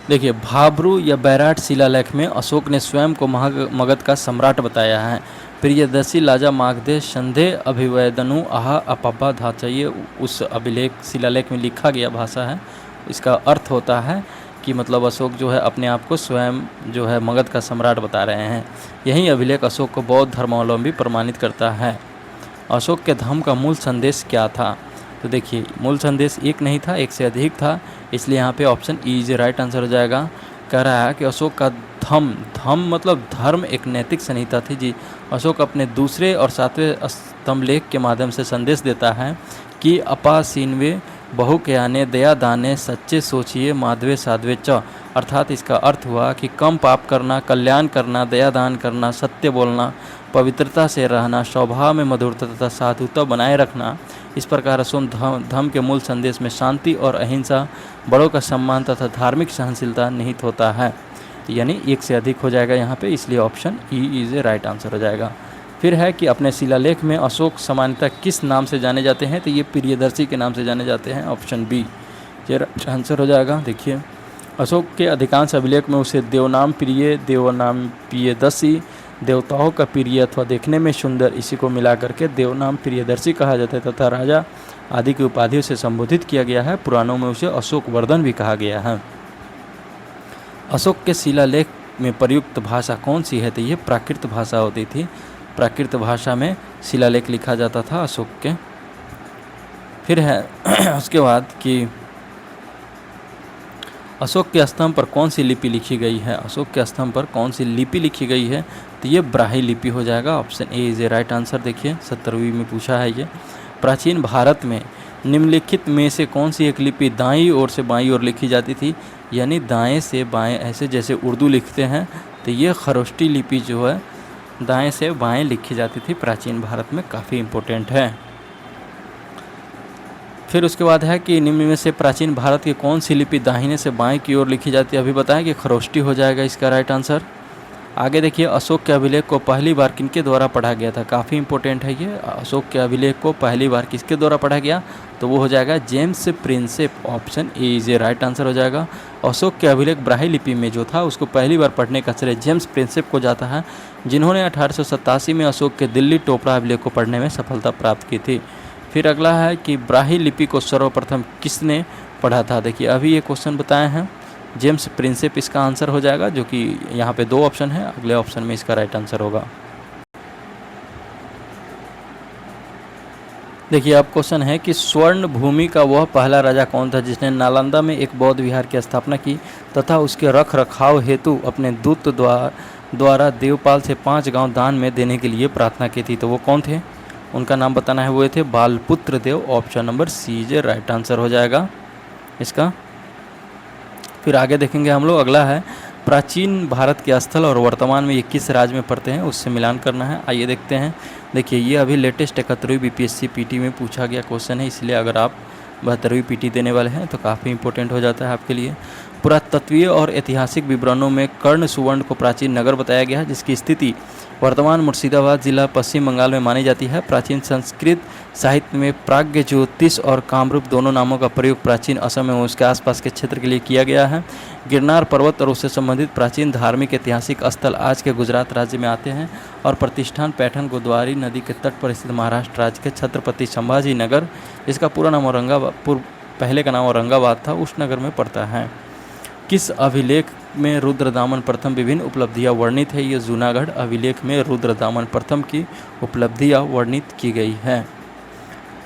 देखिए, भाब्रू या बैराट शिलालेख में अशोक ने स्वयं को मगध का सम्राट बताया है। प्रियदर्शी लाजा मागधे संधे अभिवेदनु आहा अपब्बा धाचा, ये उस अभिलेख शिलालेख में लिखा गया भाषा है। इसका अर्थ होता है कि मतलब अशोक जो है अपने आप को स्वयं जो है मगध का सम्राट बता रहे हैं। यही अभिलेख अशोक को बौद्ध धर्मावलंबी प्रमाणित करता है। अशोक के धम्म का मूल संदेश क्या था, तो देखिए, मूल संदेश एक नहीं था, एक से अधिक था, इसलिए यहाँ पे option E is right answer हो जाएगा। कह रहा है कि अशोक का धम्म मतलब धर्म एक नैतिक संहिता थी जी। अशोक अपने दूसरे और 7वें स्तंभलेख के माध्यम से संदेश देता है कि अपासीनवे बहु के आने दया दाने सच्चे सोचिए माधवे साधवे च, अर्थात इसका अर्थ हुआ कि कम पाप करना, कल्याण करना, दया दान करना, सत्य बोलना, पवित्रता से रहना, स्वभाव में मधुरता तथा साधुता बनाए रखना। इस प्रकार अशोक धम्म के मूल संदेश में शांति और अहिंसा, बड़ों का सम्मान तथा धार्मिक सहनशीलता निहित होता है। यानी एक से अधिक हो जाएगा यहाँ पे, इसलिए option E is a right answer हो जाएगा। फिर है कि अपने शिलालेख में अशोक सामान्यतः किस नाम से जाने जाते हैं, तो ये प्रियदर्शी के नाम से जाने जाते हैं। ऑप्शन बी ये राइट आंसर हो जाएगा। देखिए, अशोक के अधिकांश अभिलेख में उसे देवनाम प्रिय, देवनाम प्रियदर्शी, देवताओं का प्रिय अथवा देखने में सुंदर, इसी को मिला करके देवनाम प्रियदर्शी कहा जाता है तथा राजा आदि की उपाधियों से संबोधित किया गया है। पुराणों में उसे अशोक वर्धन भी कहा गया है। अशोक के शिलालेख में प्रयुक्त भाषा कौन सी है, तो ये प्राकृत भाषा होती थी। प्राकृत भाषा में शिलालेख लिखा जाता था अशोक के। फिर है उसके बाद कि अशोक के स्तंभ पर कौन सी लिपि लिखी गई है। अशोक के स्तंभ पर कौन सी लिपि लिखी गई है, तो ये ब्राह्मी लिपि हो जाएगा। Option A is a right answer. देखिए, 70वीं में पूछा है ये। प्राचीन भारत में निम्नलिखित में से कौन सी एक लिपि दाईं ओर से बाईं ओर लिखी जाती थी, यानी दाएं से बाएं, ऐसे जैसे उर्दू लिखते हैं, तो ये खरोष्टी लिपि जो है दाएं से बाएं लिखी जाती थी प्राचीन भारत में, काफ़ी इम्पोर्टेंट है। फिर उसके बाद है कि निम्न में से प्राचीन भारत की कौन सी लिपि दाहिने से बाएं की ओर लिखी जाती है, अभी बताएं कि खरोष्टी हो जाएगा इसका राइट आंसर। आगे देखिए, अशोक के अभिलेख को पहली बार किनके द्वारा पढ़ा गया था, काफ़ी इंपॉर्टेंट है ये। अशोक के अभिलेख को पहली बार किसके द्वारा पढ़ा गया, तो वो हो जाएगा James Prinsep. Option A is a right answer हो जाएगा। अशोक के अभिलेख ब्राह्मी लिपि में जो था उसको पहली बार पढ़ने का श्रेय जेम्स प्रिंसेप को जाता है, जिन्होंने 1887 में अशोक के दिल्ली टोपरा अभिलेख को पढ़ने में सफलता प्राप्त की थी। फिर अगला है कि ब्राह्मी लिपि को सर्वप्रथम किसने पढ़ा था। देखिए, अभी ये क्वेश्चन बताए हैं, जेम्स प्रिंसेप इसका आंसर हो जाएगा, जो कि यहाँ पे 2 ऑप्शन है, अगले ऑप्शन में इसका राइट आंसर होगा। देखिए, अब क्वेश्चन है कि स्वर्ण भूमि का वह पहला राजा कौन था जिसने नालंदा में एक बौद्ध विहार की स्थापना की तथा उसके रख रखाव हेतु अपने दूत द्वारा देवपाल से 5 गांव दान में देने के लिए प्रार्थना की थी, तो वो कौन थे? उनका नाम बताना है, वो थे Balaputra Deva. Option number C is right answer हो जाएगा इसका। फिर आगे देखेंगे हम लोग, अगला है प्राचीन भारत के स्थल और वर्तमान में ये किस राज्य में पड़ते हैं, उससे मिलान करना है। आइए देखते हैं। देखिए ये अभी लेटेस्ट 71वीं बीपीएससी पीटी में पूछा गया क्वेश्चन है, इसलिए अगर आप 72वीं पीटी देने वाले हैं तो काफ़ी इंपॉर्टेंट हो जाता है आपके लिए। पुरातत्वीय और ऐतिहासिक विवरणों में कर्ण सुवर्ण को प्राचीन नगर बताया गया है, जिसकी स्थिति वर्तमान मुर्शिदाबाद जिला पश्चिम बंगाल में मानी जाती है। प्राचीन संस्कृत साहित्य में प्राग्ञ ज्योतिष और कामरूप दोनों नामों का प्रयोग प्राचीन असम एवं उसके आसपास के क्षेत्र के लिए किया गया है। गिरनार पर्वत और उससे संबंधित प्राचीन धार्मिक ऐतिहासिक स्थल आज के गुजरात राज्य में आते हैं। और प्रतिष्ठान पैठन गोदावरी नदी के तट पर स्थित महाराष्ट्र राज्य के छत्रपति संभाजी नगर, इसका पूरा नाम औरंगाबाद, पहले का नाम औरंगाबाद था, उस नगर में पड़ता है। किस अभिलेख में रुद्रदामन प्रथम विभिन्न उपलब्धियां वर्णित है? ये जूनागढ़ अभिलेख में रुद्रदामन प्रथम की उपलब्धियां वर्णित की गई है।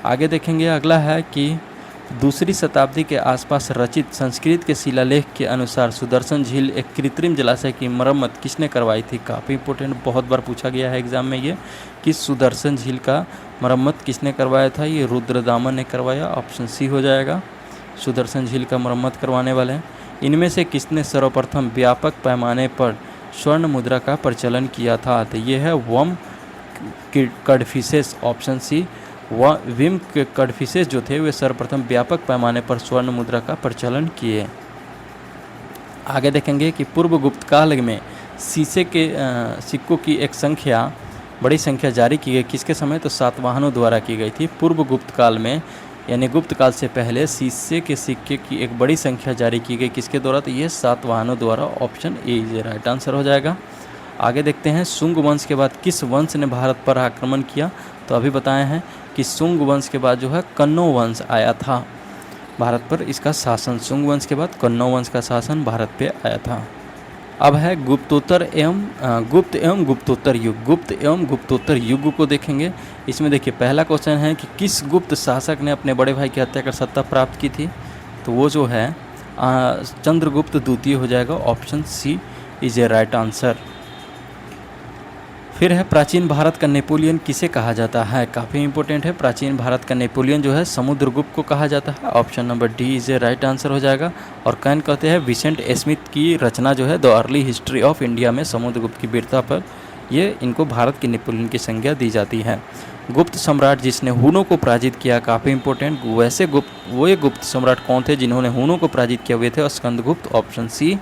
आगे देखेंगे, अगला है कि दूसरी शताब्दी के आसपास रचित संस्कृत के शिलालेख के अनुसार सुदर्शन झील एक कृत्रिम जलाशय की मरम्मत किसने करवाई थी? काफ़ी इंपॉर्टेंट, बहुत बार पूछा गया है एग्जाम में ये, कि सुदर्शन झील का मरम्मत किसने करवाया था? ये रुद्रदामन ने करवाया। ऑप्शन सी हो जाएगा, सुदर्शन झील का मरम्मत करवाने वाले हैं। इनमें से किसने सर्वप्रथम व्यापक पैमाने पर स्वर्ण मुद्रा का प्रचलन किया था? तो ये है वम कडफिसेस। ऑप्शन सी, विम कडफिसेस जो थे वे सर्वप्रथम व्यापक पैमाने पर स्वर्ण मुद्रा का प्रचलन किए। आगे देखेंगे कि पूर्व गुप्त काल में शीशे के सिक्कों की एक बड़ी संख्या जारी की गई, किसके समय? तो सातवाहनों द्वारा की गई थी। पूर्व गुप्त काल में यानी गुप्त काल से पहले शीशे के सिक्के की एक बड़ी संख्या जारी की गई, किसके द्वारा? तो ये सातवाहनों द्वारा। Option A is right answer हो जाएगा। आगे देखते हैं, शुंग वंश के बाद किस वंश ने भारत पर आक्रमण किया? तो अभी बताए हैं कि शुंग वंश के बाद जो है कन्नो वंश आया था भारत पर, इसका शासन। शुंग वंश के बाद कन्नो वंश का शासन भारत पे आया था। अब है गुप्तोत्तर एवं गुप्तोत्तर युग। गुप्त एवं गुप्तोत्तर युग को देखेंगे। इसमें देखिए पहला क्वेश्चन है कि किस गुप्त शासक ने अपने बड़े भाई की हत्या कर सत्ता प्राप्त की थी? तो वो जो है चंद्रगुप्त द्वितीय हो जाएगा। Option C is a right answer. फिर है प्राचीन भारत का नेपोलियन किसे कहा जाता है? काफ़ी इंपॉर्टेंट है। प्राचीन भारत का नेपोलियन जो है समुद्रगुप्त को कहा जाता है। Option number D is a right answer हो जाएगा। और कैन कहते हैं विसेंट स्मिथ की रचना जो है the early history of India में समुद्रगुप्त की वीरता पर ये इनको भारत के नेपोलियन की संज्ञा दी जाती है। गुप्त सम्राट जिसने हुनों को पराजित किया, काफ़ी इंपॉर्टेंट। वैसे वो गुप्त सम्राट कौन थे जिन्होंने हुनों को पराजित किया हुए थे? स्कंदगुप्त। Option C.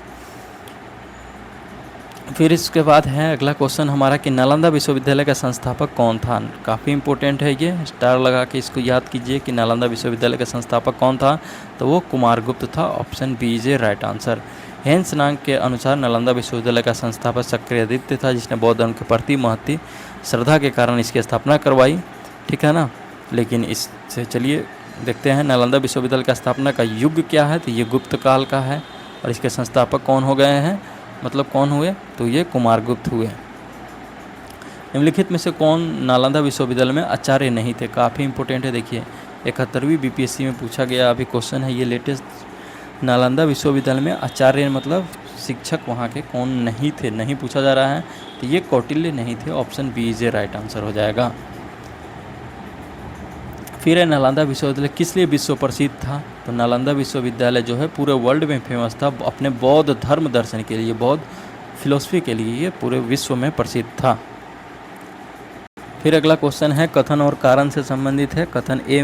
फिर इसके बाद है अगला क्वेश्चन हमारा कि नालंदा विश्वविद्यालय का संस्थापक कौन था? काफ़ी इंपॉर्टेंट है ये, स्टार लगा के इसको याद कीजिए कि नालंदा विश्वविद्यालय का संस्थापक कौन था? तो वो कुमारगुप्त था। Option B is a right answer. Hiuen Tsang के अनुसार नालंदा विश्वविद्यालय का संस्थापक चक्रआदित्य था, जिसने बौद्ध धर्म के प्रति महती श्रद्धा के कारण इसकी स्थापना करवाई। ठीक है ना। लेकिन इससे चलिए देखते हैं नालंदा विश्वविद्यालय का स्थापना का युग क्या है? तो ये गुप्त काल का है। और इसके संस्थापक कौन हो गए हैं, मतलब कौन हुए? तो ये कुमारगुप्त हुए। निम्नलिखित में से कौन नालंदा विश्वविद्यालय में आचार्य नहीं थे? काफ़ी इंपॉर्टेंट है। देखिए 71वीं बीपीएससी में पूछा गया अभी क्वेश्चन है ये लेटेस्ट। नालंदा विश्वविद्यालय में आचार्य मतलब शिक्षक वहाँ के कौन नहीं थे, नहीं पूछा जा रहा है। तो ये कौटिल्य नहीं थे। Option B is a right answer हो जाएगा। फिर है नालंदा विश्वविद्यालय किस लिए विश्व प्रसिद्ध था? तो नालंदा विश्वविद्यालय जो है पूरे वर्ल्ड में फेमस था अपने बौद्ध धर्म दर्शन के लिए, बौद्ध फिलोसफी के लिए ये पूरे विश्व में प्रसिद्ध था। फिर अगला क्वेश्चन है कथन और कारण से संबंधित है। कथन ए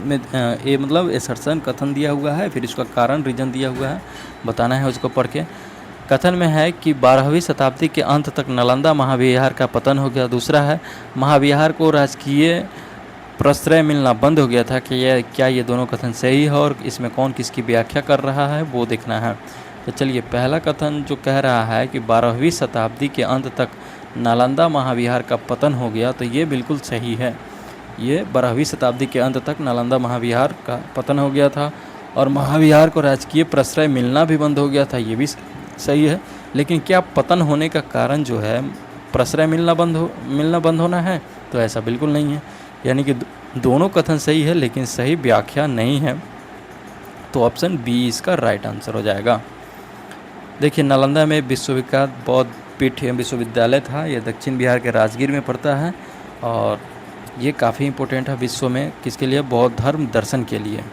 में ए मतलब एसर्शन कथन दिया हुआ है, फिर इसका कारण रीजन दिया हुआ है, बताना है उसको पढ़ के। कथन में है कि 12वीं शताब्दी के अंत तक नालंदा महाविहार का पतन हो गया। दूसरा है महाविहार को राजकीय प्रश्रय मिलना बंद हो गया था कि क्या ये दोनों कथन सही है और इसमें कौन किसकी व्याख्या कर रहा है वो देखना है। तो चलिए पहला कथन जो कह रहा है कि 12वीं शताब्दी के अंत तक नालंदा महाविहार का पतन हो गया, तो ये बिल्कुल सही है। ये 12वीं शताब्दी के अंत तक नालंदा महाविहार का पतन हो गया था और महाविहार को राजकीय प्रश्रय मिलना भी बंद हो गया था, ये भी सही है। लेकिन क्या पतन होने का कारण जो है प्रश्रय मिलना बंद होना है? तो ऐसा बिल्कुल नहीं है। यानी कि दोनों कथन सही है लेकिन सही व्याख्या नहीं है। तो ऑप्शन बी इसका राइट आंसर हो जाएगा। देखिए नालंदा में विश्वविख्यात बौद्ध विद्यापीठ विश्वविद्यालय था। ये दक्षिण बिहार के राजगीर में पड़ता है और ये काफ़ी इम्पोर्टेंट है विश्व में, किसके लिए? बौद्ध धर्म दर्शन के लिए।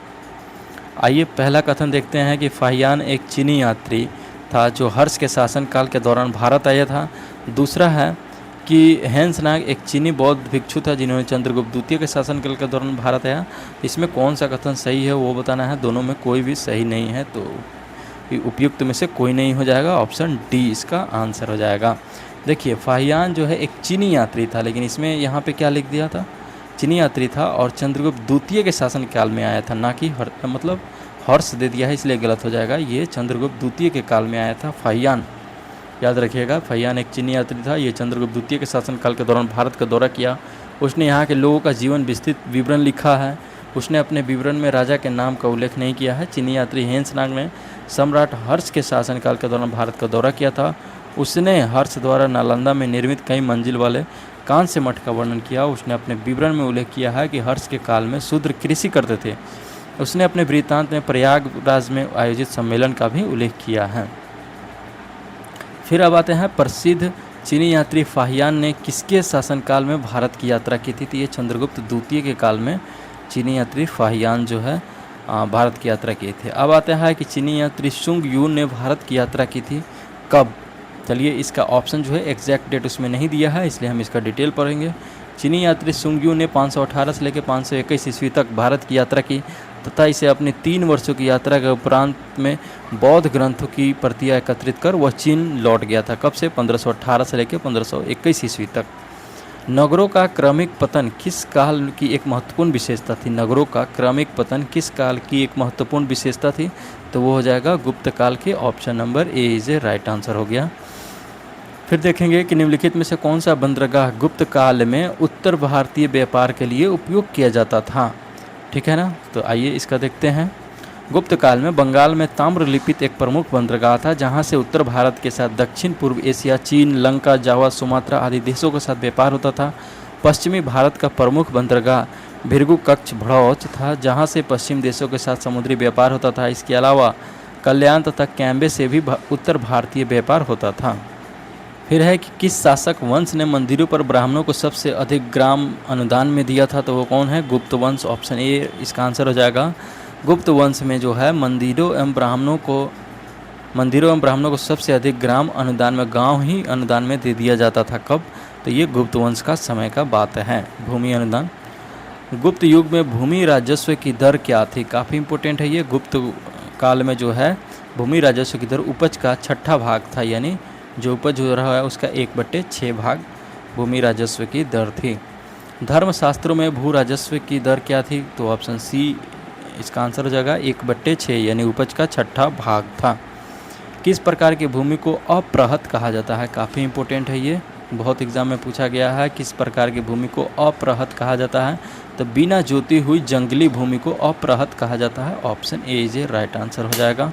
आइए पहला कथन देखते हैं कि फाहियान एक चीनी यात्री था जो हर्ष के शासनकाल के दौरान भारत आया था। दूसरा है कि हेंसनाग एक चीनी बौद्ध भिक्षु था जिन्होंने चंद्रगुप्त द्वितीय के शासनकाल के दौरान भारत आया। इसमें कौन सा कथन सही है वो बताना है। दोनों में कोई भी सही नहीं है, तो उपयुक्त में से कोई नहीं हो जाएगा। ऑप्शन डी इसका आंसर हो जाएगा। देखिए फाहियान जो है एक चीनी यात्री था, लेकिन इसमें यहाँ पे क्या लिख दिया था? चीनी यात्री था और चंद्रगुप्त द्वितीय के शासनकाल में आया था, ना कि मतलब हर्ष दे दिया है इसलिए गलत हो जाएगा। ये चंद्रगुप्त द्वितीय के काल में आया था फाहियान, याद रखिएगा। फाहियान एक चीनी यात्री था। ये चंद्रगुप्त द्वितीय के शासनकाल के दौरान भारत का दौरा किया। उसने यहाँ के लोगों का जीवन विस्तृत विवरण लिखा है। उसने अपने विवरण में राजा के नाम का उल्लेख नहीं किया है। चीनी यात्री हेंसनाग ने सम्राट हर्ष के शासनकाल के दौरान भारत का दौरा किया था। उसने हर्ष द्वारा नालंदा में निर्मित कई मंजिल वाले कांस्य मठ का वर्णन किया। उसने अपने विवरण में उल्लेख किया है कि हर्ष के काल में शूद्र कृषि करते थे। उसने अपने वृत्तांत में प्रयागराज में आयोजित सम्मेलन का भी उल्लेख किया है। फिर अब आते हैं प्रसिद्ध चीनी यात्री फाहियान ने किसके शासनकाल में भारत की यात्रा की थी? तो ये चंद्रगुप्त द्वितीय के काल में चीनी यात्री फाहियान जो है भारत की यात्रा की थी। अब आता है कि चीनी यात्री सुंग यू ने भारत की यात्रा की थी कब? चलिए इसका ऑप्शन जो है एग्जैक्ट डेट उसमें नहीं दिया है, इसलिए हम इसका डिटेल पढ़ेंगे। चीनी यात्री सुंग यू ने 518 से लेकर 521 ईस्वी तक भारत की यात्रा की तथा इसे अपनी 3 वर्षों की यात्रा के उपरांत में बौद्ध ग्रंथों की प्रतियां एकत्रित कर वह चीन लौट गया था। कब से? 1518 से लेकर 1521 ईस्वी तक। नगरों का क्रमिक पतन किस काल की एक महत्वपूर्ण विशेषता थी? नगरों का क्रमिक पतन किस काल की एक महत्वपूर्ण विशेषता थी? तो वो हो जाएगा गुप्त काल के। Option number A is a right answer हो गया। फिर देखेंगे कि निम्नलिखित में से कौन सा बंदरगाह गुप्त काल में उत्तर भारतीय व्यापार के लिए उपयोग किया जाता था? ठीक है ना, तो आइए इसका देखते हैं। गुप्त काल में बंगाल में ताम्र लिपित एक प्रमुख बंदरगाह था जहां से उत्तर भारत के साथ दक्षिण पूर्व एशिया, चीन, लंका, जावा, सुमात्रा आदि देशों के साथ व्यापार होता था। पश्चिमी भारत का प्रमुख बंदरगाह भृगु कच्छ भड़ौच था जहां से पश्चिम देशों के साथ समुद्री व्यापार होता था। इसके अलावा कल्याण तथा कैम्बे से भी उत्तर भारतीय व्यापार होता था। फिर है कि किस शासक वंश ने मंदिरों पर ब्राह्मणों को सबसे अधिक ग्राम अनुदान में दिया था? तो वो कौन है? गुप्त वंश। ऑप्शन ए इसका आंसर हो जाएगा। गुप्त वंश में जो है मंदिरों एवं ब्राह्मणों को सबसे अधिक ग्राम अनुदान में, गांव ही अनुदान में दे दिया जाता था। कब? तो ये गुप्त वंश का समय का बात है। भूमि अनुदान। गुप्त युग में भूमि राजस्व की दर क्या थी? काफ़ी इंपॉर्टेंट है ये। गुप्त काल में जो है भूमि राजस्व की दर उपज का 6ठा भाग था, यानी जो उपज हो रहा है उसका 1/6 भाग भूमि राजस्व की दर थी। धर्मशास्त्रों में भू राजस्व की दर क्या थी? तो ऑप्शन सी इसका आंसर हो जाएगा 1/6, यानी उपज का 6ठा भाग था। किस प्रकार की भूमि को अप्रहत कहा जाता है? काफ़ी इंपॉर्टेंट है ये, बहुत एग्जाम में पूछा गया है। किस प्रकार की भूमि को अप्रहत कहा जाता है? तो बिना जोती हुई जंगली भूमि को अप्रहत कहा जाता है। Option A is a right answer हो जाएगा।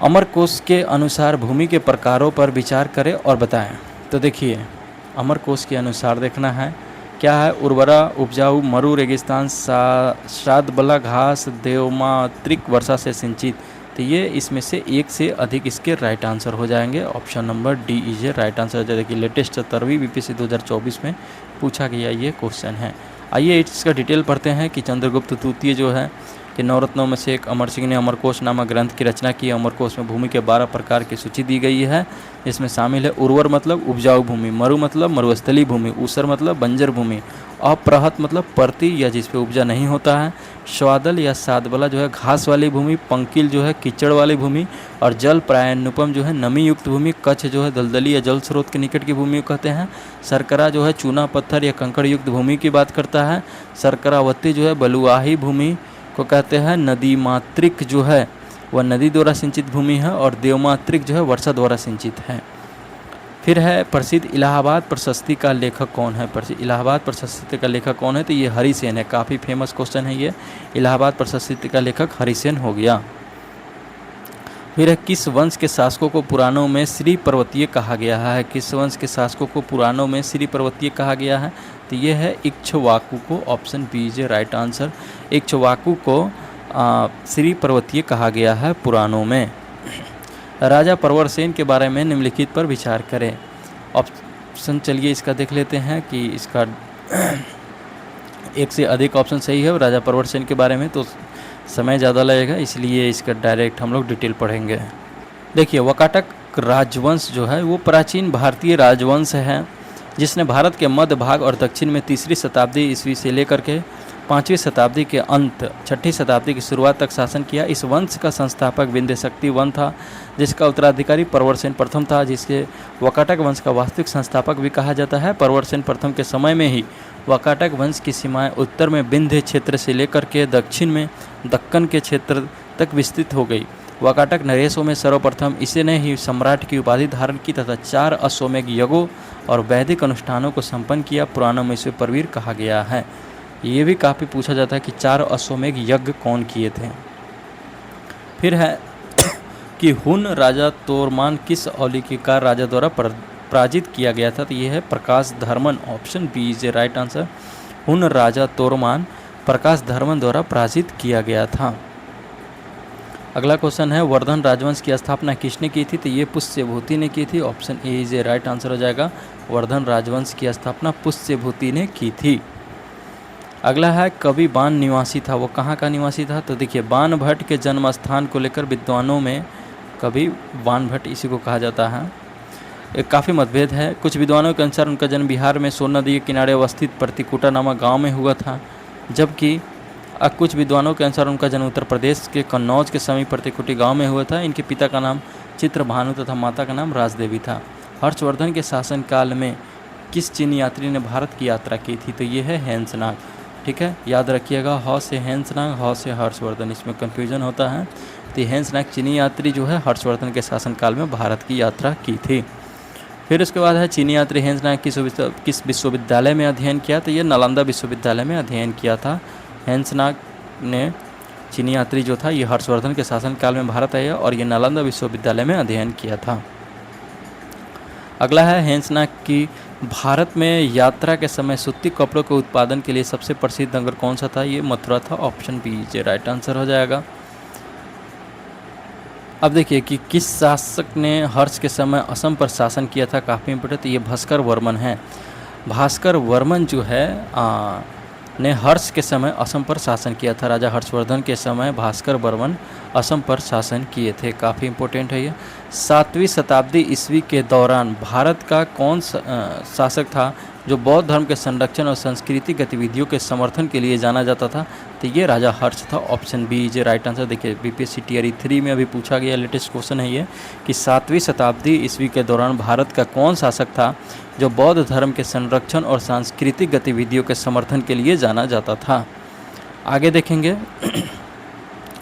अमरकोश के अनुसार भूमि के प्रकारों पर विचार करें और बताएं। तो देखिए अमरकोश के अनुसार देखना है क्या है? उर्वरा, उपजाऊ, मरु, रेगिस्तान, शादबला घास, देवमात्रिक, वर्षा से सिंचित। तो ये इसमें से एक से अधिक इसके राइट आंसर हो जाएंगे। Option number D is a right answer हो जाएगा। कि लेटेस्ट 17वीं बीपीएससी 2024 में पूछा गया ये क्वेश्चन है। आइए इसका डिटेल पढ़ते हैं कि चंद्रगुप्त द्वितीय जो है कि नवरत्नों में से एक अमर सिंह ने अमरकोश नामक ग्रंथ की रचना की। अमरकोश में भूमि के 12 प्रकार की सूची दी गई है। इसमें शामिल है उर्वर मतलब उपजाऊ भूमि, मरु मतलब मरुस्थलीय भूमि, ऊसर मतलब बंजर भूमि, अप्रहत मतलब परती या जिस पे उपजा नहीं होता है, स्वादल या सादबला जो है घास वाली भूमि, पंकिल जो है कीचड़ वाली भूमि, और जल प्रायनुपम जो है नमी युक्त भूमि, कच्छ जो है दलदली या जल स्रोत के निकट की भूमि को कहते हैं, सरकरा जो है चूना पत्थर या कंकड़ युक्त भूमि की बात करता है, सरकरावती जो है बलुआही भूमि को कहते हैं, नदी मात्रिक जो है वह नदी द्वारा सिंचित भूमि है, और देवमात्रिक जो है वर्षा द्वारा सिंचित है। फिर है प्रसिद्ध इलाहाबाद प्रशस्ति का लेखक कौन है? इलाहाबाद प्रशस्ति का लेखक कौन है? तो ये हरिसेन है। काफ़ी फेमस क्वेश्चन है ये। इलाहाबाद प्रशस्ति का लेखक हरिसेन हो गया। फिर है किस वंश के शासकों को पुराणों में श्री पर्वतीय कहा गया है? किस वंश के शासकों को पुराणों में श्री पर्वतीय कहा गया है? तो ये है इक्ष्वाकु को। Option B is right answer. Ikshvaku को श्री पर्वतीय कहा गया है पुराणों में। राजा प्रवरसेन के बारे में निम्नलिखित पर विचार करें। ऑप्शन चलिए इसका देख लेते हैं कि इसका एक से अधिक ऑप्शन सही है राजा प्रवरसेन के बारे में, तो समय ज़्यादा लगेगा, इसलिए इसका डायरेक्ट हम लोग डिटेल पढ़ेंगे। देखिए, वाकाटक राजवंश जो है वो प्राचीन भारतीय राजवंश है जिसने भारत के मध्य भाग और दक्षिण में 3री शताब्दी ईस्वी से लेकर के 5वीं शताब्दी के अंत 6ठी शताब्दी की शुरुआत तक शासन किया। इस वंश का संस्थापक विंध्य शक्ति वन था, जिसका उत्तराधिकारी प्रवरसेन प्रथम था, जिसके वाकाटक वंश का वास्तविक संस्थापक भी कहा जाता है। प्रवरसेन प्रथम के समय में ही वाकाटक वंश की सीमाएं उत्तर में विंध्य क्षेत्र से लेकर के दक्षिण में दक्कन के क्षेत्र तक विस्तृत हो गई। वाकाटक नरेशों में सर्वप्रथम इसे ने ही सम्राट की उपाधि धारण की तथा 4 अश्वमेध यज्ञों और वैदिक अनुष्ठानों को संपन्न किया। पुराणों में इसे परवीर कहा गया है। ये भी काफ़ी पूछा जाता है कि 4 अश्वमेध यज्ञ कौन किए थे। फिर है कि हुन राजा तोरमान किस औलिकार राजा द्वारा पराजित किया गया था, तो ये है Prakash Dharman. Option B is a right answer. Hun राजा तोरमान प्रकाश धर्मन द्वारा पराजित किया गया था। अगला क्वेश्चन है वर्धन राजवंश की स्थापना किसने की थी, तो ये पुष्यभूति ने की थी। Option A is a right answer हो जाएगा। वर्धन राजवंश की स्थापना पुष्यभूति ने की थी। अगला है कवि बाण निवासी था, वो कहाँ का निवासी था, तो देखिए बाण भट्ट के जन्म स्थान को लेकर विद्वानों में कवि बाण भट्ट इसी को कहा जाता है। एक काफ़ी मतभेद है। कुछ विद्वानों के अनुसार उनका जन्म बिहार में सोन नदी के किनारे अवस्थित प्रतिकूटा नामक गाँव में हुआ था, जबकि कुछ विद्वानों के अनुसार उनका जन्म उत्तर प्रदेश के कन्नौज के समीप प्रतिकुटी गांव में हुआ था। इनके पिता का नाम चित्रभानु तथा माता का नाम राजदेवी था। हर्षवर्धन के शासनकाल में किस चीनी यात्री ने भारत की यात्रा की थी, तो ये है हैंसनाग। ठीक है, याद रखिएगा, ह से हैंसनाग, ह से हर्षवर्धन, इसमें कन्फ्यूजन होता है। तो हैंसनाग चीनी यात्री जो है हर्षवर्धन के शासनकाल में भारत की यात्रा की थी। फिर उसके बाद है चीनी यात्री हैंसनाग किस विश्वविद्यालय में अध्ययन किया, तो ये नालंदा विश्वविद्यालय में अध्ययन किया था। हैंसनाग ने चीनी यात्री जो था ये हर्षवर्धन के शासनकाल में भारत आया और ये नालंदा विश्वविद्यालय में अध्ययन किया था। अगला है हैंसनाग की भारत में यात्रा के समय सूती कपड़ों के उत्पादन के लिए सबसे प्रसिद्ध नगर कौन सा था, ये मथुरा था। Option B is right answer हो जाएगा। अब देखिए कि किस शासक ने हर्ष के समय असम पर शासन किया था, काफ़ी इंपोर्टेंट, तो ये भास्कर वर्मन है। भास्कर वर्मन जो है ने हर्ष के समय असम पर शासन किया था। राजा हर्षवर्धन के समय भास्कर वर्मन असम पर शासन किए थे, काफ़ी इंपोर्टेंट है ये। 7वीं शताब्दी ईस्वी के दौरान भारत का कौन शासक था जो बौद्ध धर्म के संरक्षण और सांस्कृतिक गतिविधियों के समर्थन के लिए जाना जाता था, तो ये राजा हर्ष था। Option B is right answer. देखिए बीपीएससी टियर 3 में अभी पूछा गया लेटेस्ट क्वेश्चन है ये कि 7वीं शताब्दी ईस्वी के दौरान भारत का कौन शासक था जो बौद्ध धर्म के संरक्षण और सांस्कृतिक गतिविधियों के समर्थन के लिए जाना जाता था। आगे देखेंगे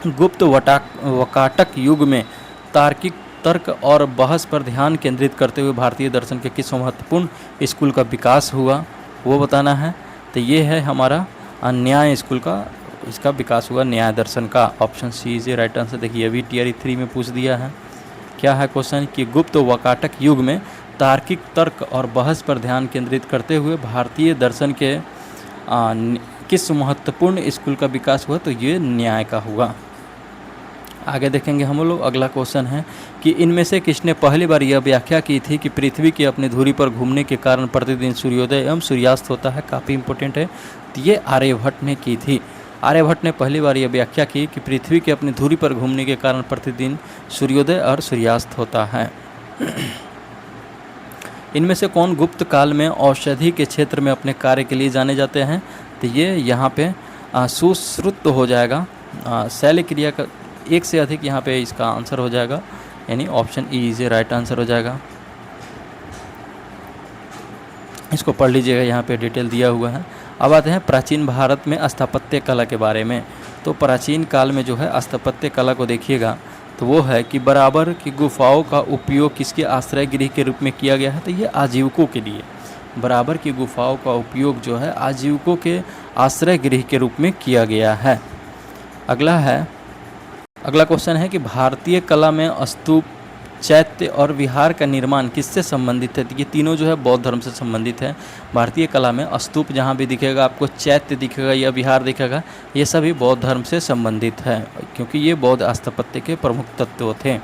गुप्त वाकाटक युग में तार्किक तर्क और बहस पर ध्यान केंद्रित करते हुए भारतीय दर्शन के किस महत्वपूर्ण स्कूल का विकास हुआ, वो बताना है। तो ये है हमारा न्याय स्कूल का, इसका विकास हुआ न्याय दर्शन का। Option C is right answer. देखिए अभी टियर 3 में पूछ दिया है। क्या है क्वेश्चन कि गुप्त वाकाटक युग में तार्किक तर्क और बहस पर ध्यान केंद्रित करते हुए भारतीय दर्शन के किस महत्वपूर्ण स्कूल का विकास हुआ, तो ये न्याय का हुआ। आगे देखेंगे हम लोग। अगला क्वेश्चन है कि इनमें से किसने पहली बार यह व्याख्या की थी कि पृथ्वी की अपनी धुरी पर घूमने के कारण प्रतिदिन सूर्योदय एवं सूर्यास्त होता है, काफ़ी इंपॉर्टेंट है। तो ये आर्यभट्ट ने की थी। आर्यभट्ट ने पहली बार यह व्याख्या की कि पृथ्वी की अपनी धुरी पर घूमने के कारण प्रतिदिन सूर्योदय और सूर्यास्त होता है। इनमें से कौन गुप्त काल में औषधि के क्षेत्र में अपने कार्य के लिए जाने जाते हैं, तो ये यहाँ पे सुश्रुत हो जाएगा। शैल्य क्रिया का एक से अधिक यहाँ पे इसका आंसर हो जाएगा, यानी option E is right answer हो जाएगा। इसको पढ़ लीजिएगा, यहाँ पे डिटेल दिया हुआ है। अब आते हैं प्राचीन भारत में स्थापत्य कला के बारे में। तो प्राचीन काल में जो है स्थापत्य कला को देखिएगा तो वो है कि बराबर की गुफाओं का उपयोग किसके आश्रय गृह के रूप में किया गया है, तो ये आजीविकों के लिए। बराबर की गुफाओं का उपयोग जो है आजीविकों के आश्रय गृह के रूप में किया गया है। अगला क्वेश्चन है कि भारतीय कला में स्तूप, चैत्य और विहार का निर्माण किससे संबंधित है, तो ये तीनों जो है बौद्ध धर्म से संबंधित है। भारतीय कला में स्तूप जहाँ भी दिखेगा आपको, चैत्य दिखेगा या विहार दिखेगा, ये सभी बौद्ध धर्म से संबंधित है क्योंकि ये बौद्ध स्थापत्य के प्रमुख तत्व थे।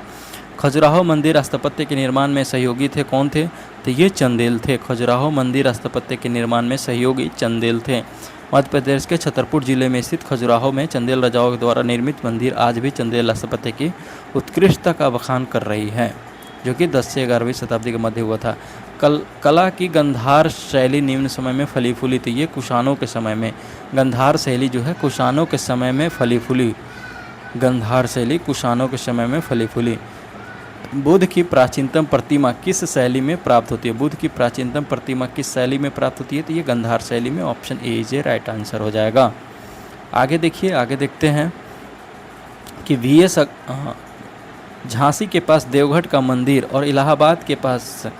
खजुराहो मंदिर स्थापत्य के निर्माण में सहयोगी थे, कौन थे? तो ये चंदेल थे। खजुराहो मंदिर स्थापत्य के निर्माण में सहयोगी चंदेल थे। मध्य प्रदेश के छतरपुर जिले में स्थित खजुराहो में चंदेल राजाओं द्वारा निर्मित मंदिर आज भी चंदेल स्थापत्य की उत्कृष्टता का बखान कर रही है, जो कि 10 से 11वीं शताब्दी के मध्य हुआ था। कला की गंधार शैली निम्न समय में फली फूली थी। ये कुषाणों के समय में गंधार शैली जो है कुषाणों के समय में फली फूली। गंधार शैली कुषाणों के समय में फली फूली। बुद्ध की प्राचीनतम प्रतिमा किस शैली में प्राप्त होती है? बुद्ध की प्राचीनतम प्रतिमा किस शैली में प्राप्त होती है? तो ये गंधार शैली में। Option A is a right answer हो जाएगा। आगे देखिए, आगे देखते हैं कि VS झांसी के पास देवघट का मंदिर और इलाहाबाद के पास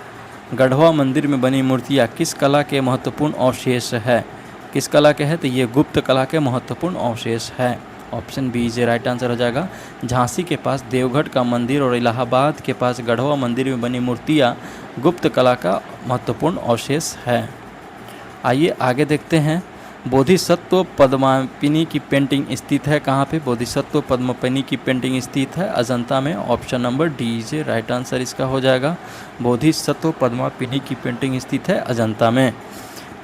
गढ़वा मंदिर में बनी मूर्तियाँ किस कला के महत्वपूर्ण अवशेष है? किस कला के है? तो ये गुप्त कला के महत्वपूर्ण अवशेष है। Option B is right answer हो जाएगा। झांसी के पास देवघट का मंदिर और इलाहाबाद के पास गढ़वा मंदिर में बनी मूर्तियाँ गुप्त कला का महत्वपूर्ण अवशेष है। आइए आगे देखते हैं। बोधिसत्व पद्मापिनी की पेंटिंग स्थित है कहाँ पे? बोधिसत्व पद्मापिनी की पेंटिंग स्थित है अजंता में। Option number D is right answer इसका हो जाएगा। बोधिसत्व पद्मापिनी की पेंटिंग स्थित है अजंता में।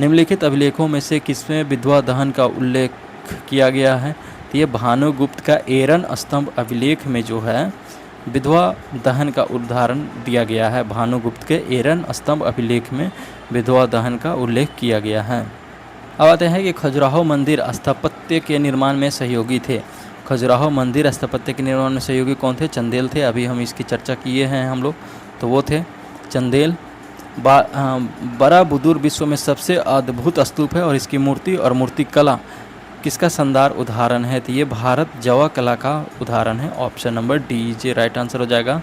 निम्नलिखित अभिलेखों में से किसमें विधवा दहन का उल्लेख किया गया है? तो ये भानुगुप्त का एरन स्तंभ अभिलेख में जो है विधवा दहन का उदाहरण दिया गया है। भानुगुप्त के एरन स्तंभ अभिलेख में विधवा दहन का उल्लेख किया गया है। अब आते हैं कि खजुराहो मंदिर स्थापत्य के निर्माण में सहयोगी थे। खजुराहो मंदिर स्थापत्य के निर्माण में सहयोगी कौन थे? चंदेल थे। अभी हम इसकी चर्चा किए हैं हम लोग, तो वो थे चंदेल। बराबुदुर विश्व में सबसे अद्भुत स्तूप है और इसकी मूर्ति और मूर्ति कला किसका शानदार उदाहरण है? तो ये भारत जवा कला का उदाहरण है। Option number D J right answer हो जाएगा।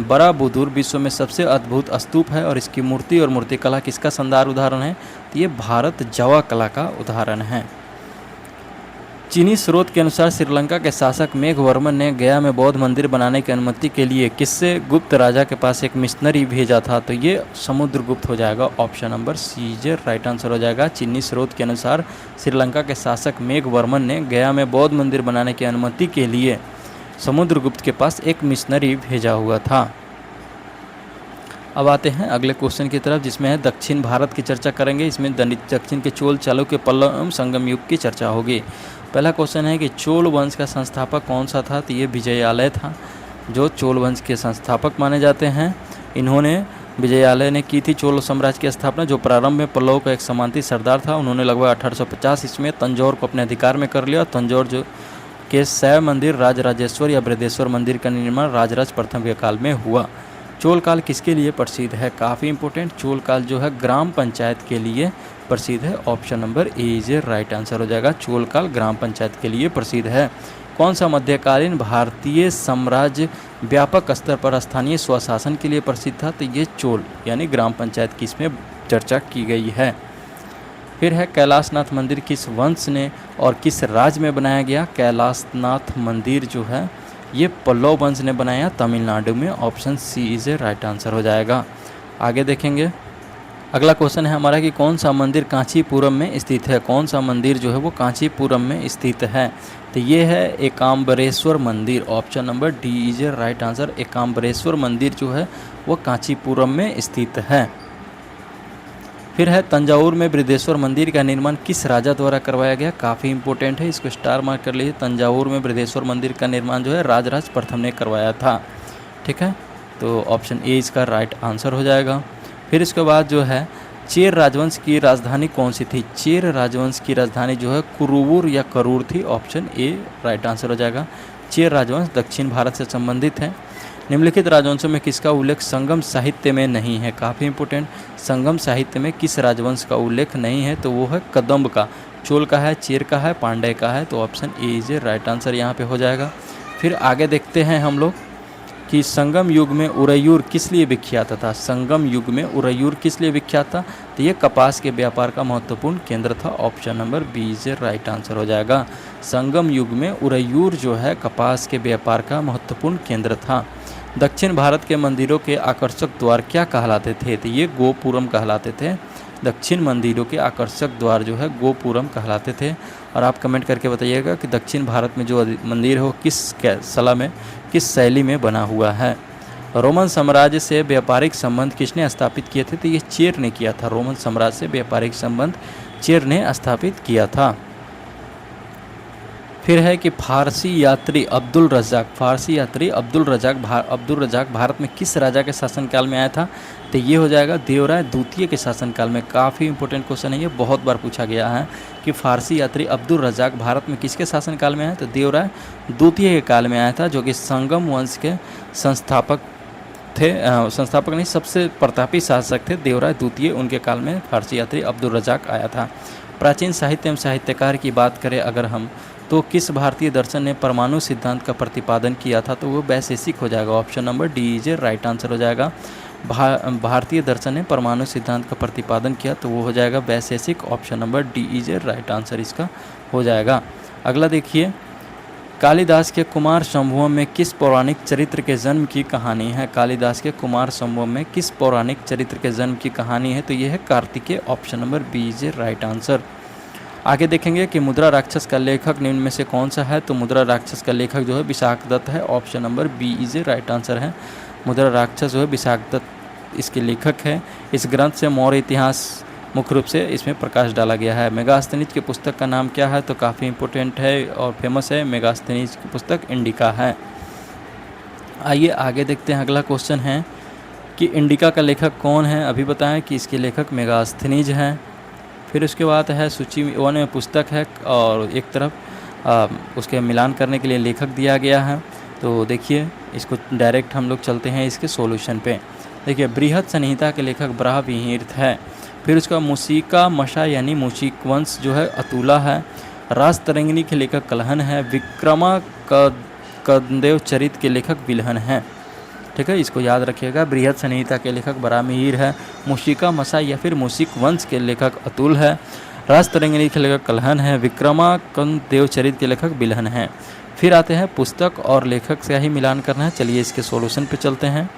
बराबुदुर विश्व में सबसे अद्भुत स्तूप है और इसकी मूर्ति और मूर्तिकला किसका शानदार उदाहरण है? तो ये भारत जवा कला का उदाहरण है। चीनी स्रोत के अनुसार श्रीलंका के शासक मेघवर्मन ने गया में बौद्ध मंदिर बनाने की अनुमति के लिए किससे गुप्त राजा के पास एक मिशनरी भेजा था? तो ये समुद्रगुप्त हो जाएगा। ऑप्शन नंबर सी जे राइट आंसर हो जाएगा। चीनी स्रोत के अनुसार श्रीलंका के शासक मेघवर्मन ने गया में बौद्ध मंदिर बनाने की अनुमति के लिए समुद्रगुप्त के पास एक मिशनरी भेजा हुआ था। अब आते हैं अगले क्वेश्चन की तरफ, जिसमें है दक्षिण भारत की चर्चा करेंगे। इसमें दक्षिण के चोल, चालुक्य, पल्लव एवं संगम युग की चर्चा होगी। पहला क्वेश्चन है कि चोल वंश का संस्थापक कौन सा था? तो ये विजयालय था, जो चोल वंश के संस्थापक माने जाते हैं। इन्होंने विजयालय ने की थी चोल साम्राज्य की स्थापना, जो प्रारंभ में पल्लव का एक सामंती सरदार था। उन्होंने लगभग 1850 ईस्वी में तंजौर को अपने अधिकार में कर लिया। तंजौर जो के शैव मंदिर, राजराजेश्वर या बृहदेश्वर मंदिर का निर्माण राजराज प्रथम के काल में हुआ। चोल काल किसके लिए प्रसिद्ध है? काफ़ी इंपॉर्टेंट। चोल काल जो है ग्राम पंचायत के लिए प्रसिद्ध है। Option number A is right answer हो जाएगा। चोल काल ग्राम पंचायत के लिए प्रसिद्ध है। कौन सा मध्यकालीन भारतीय साम्राज्य व्यापक स्तर पर स्थानीय स्वशासन के लिए प्रसिद्ध था? तो ये चोल यानी ग्राम पंचायत की इसमें चर्चा की गई है। फिर है कैलाशनाथ मंदिर किस वंश ने और किस राज्य में बनाया गया? कैलाशनाथ मंदिर जो है ये पल्लव वंश ने बनाया, तमिलनाडु में। Option C is a right answer हो जाएगा। आगे देखेंगे। अगला क्वेश्चन है हमारा कि कौन सा मंदिर कांचीपुरम में स्थित है? कौन सा मंदिर जो है वो कांचीपुरम में स्थित है? तो ये है एकाम्बरेश्वर मंदिर। Option number D is a right answer. Ekambareshwar मंदिर जो है वो कांचीपुरम में स्थित है। फिर है तंजावुर में बृहदेश्वर मंदिर का निर्माण किस राजा द्वारा करवाया गया? काफ़ी इंपॉर्टेंट है, इसको स्टार मार्क कर लीजिए। तंजावुर में बृहदेश्वर मंदिर का निर्माण जो है राजराज प्रथम ने करवाया था। ठीक है, तो ऑप्शन ए इसका राइट आंसर हो जाएगा। फिर इसके बाद जो है चेर राजवंश की राजधानी कौन सी थी? चेर राजवंश की राजधानी जो है कुरुवुर या करूर थी। ऑप्शन ए राइट आंसर हो जाएगा। चेर राजवंश दक्षिण भारत से संबंधित है। निम्नलिखित राजवंशों में किसका उल्लेख संगम साहित्य में नहीं है? काफ़ी इंपॉर्टेंट। संगम साहित्य में किस राजवंश का उल्लेख नहीं है? तो वो है कदम्ब का। चोल का है, चेर का है, पांड्य का है। तो option A is right answer यहाँ पे हो जाएगा। फिर आगे देखते हैं हम लोग कि संगम युग में उरैयूर किस लिए विख्यात था? संगम युग में उरैयूर किस लिए विख्यात था? तो ये कपास के व्यापार का महत्वपूर्ण केंद्र था। Option number B is right answer हो जाएगा। संगम युग में उरैयूर जो है कपास के व्यापार का महत्वपूर्ण केंद्र था। दक्षिण भारत के मंदिरों के आकर्षक द्वार क्या कहलाते थे? तो ये गोपुरम कहलाते थे। दक्षिण मंदिरों के आकर्षक द्वार जो है गोपुरम कहलाते थे। और आप कमेंट करके बताइएगा कि दक्षिण भारत में जो मंदिर है वो किस शैली में बना हुआ है। रोमन साम्राज्य से व्यापारिक संबंध किसने स्थापित किए थे? तो ये चेर ने किया था। रोमन साम्राज्य से व्यापारिक संबंध चेर ने स्थापित किया था। फिर है कि फारसी यात्री अब्दुल रज़ाक भारत में किस राजा के शासनकाल में आया था? तो ये हो जाएगा देवराय द्वितीय के शासनकाल में। काफ़ी इंपॉर्टेंट क्वेश्चन है, ये बहुत बार पूछा गया है कि फारसी यात्री अब्दुल रज़ाक भारत में किसके शासनकाल में आया? तो देवराय द्वितीय के काल में आया था, जो कि संगम वंश के संस्थापक थे। संस्थापक नहीं, सबसे प्रतापी शासक थे देवराय द्वितीय। उनके काल में फारसी यात्री अब्दुल रज़ाक आया था। प्राचीन साहित्य एवं साहित्यकार की बात करें अगर हम, तो किस भारतीय दर्शन ने परमाणु सिद्धांत का प्रतिपादन किया था? तो वो वैशेषिक हो जाएगा। Option number D is a right answer हो जाएगा। भारतीय दर्शन ने परमाणु सिद्धांत का प्रतिपादन किया, तो वो हो जाएगा Vaisheshika. Option number D is a right answer इसका हो जाएगा। अगला देखिए, कालिदास के कुमार संभवम में किस पौराणिक चरित्र के जन्म की कहानी है? कालिदास के कुमार संभवम में किस पौराणिक चरित्र के जन्म की कहानी है? तो ये है Kartikeya. Option number B is a right answer. आगे देखेंगे कि मुद्रा राक्षस का लेखक निम्न में से कौन सा है? तो मुद्रा राक्षस का लेखक जो है विशाख दत्त है। Option number B is a right answer है। मुद्रा राक्षस जो है विशाख दत्त इसके लेखक है। इस ग्रंथ से मौर्य इतिहास मुख्य रूप से इसमें प्रकाश डाला गया है। मेगास्थनीज की पुस्तक का नाम क्या है? तो काफ़ी इंपॉर्टेंट है और फेमस है। मेगास्थनीज की पुस्तक इंडिका है। आइए आगे देखते हैं। अगला क्वेश्चन है कि इंडिका का लेखक कौन है? अभी बताएं कि इसके लेखक मेगास्थनीज हैं। फिर उसके बाद है सूची वन में पुस्तक है और एक तरफ उसके मिलान करने के लिए लेखक दिया गया है। तो देखिए इसको डायरेक्ट हम लोग चलते हैं इसके सॉल्यूशन पे। देखिए बृहद संहिता के लेखक ब्रह्मविहीर्त है। फिर उसका मूषिका मशा यानी मूषिक वंश जो है अतुला है। रास तरंगिनी के लेखक कलहन है। विक्रमाकदेव चरित के लेखक विल्हन है। ठीक है, इसको याद रखिएगा। बृहद संहिता के लेखक ब्रह्मविहीर है। मूषिका मशा या फिर मूषिक वंश के लेखक अतुल है। रास तरंगिनी के लेखक कलहन है। विक्रमाकदेव चरित के लेखक विल्हन है। फिर आते हैं पुस्तक और लेखक से ही मिलान करना है। चलिए इसके सॉल्यूशन पे चलते हैं।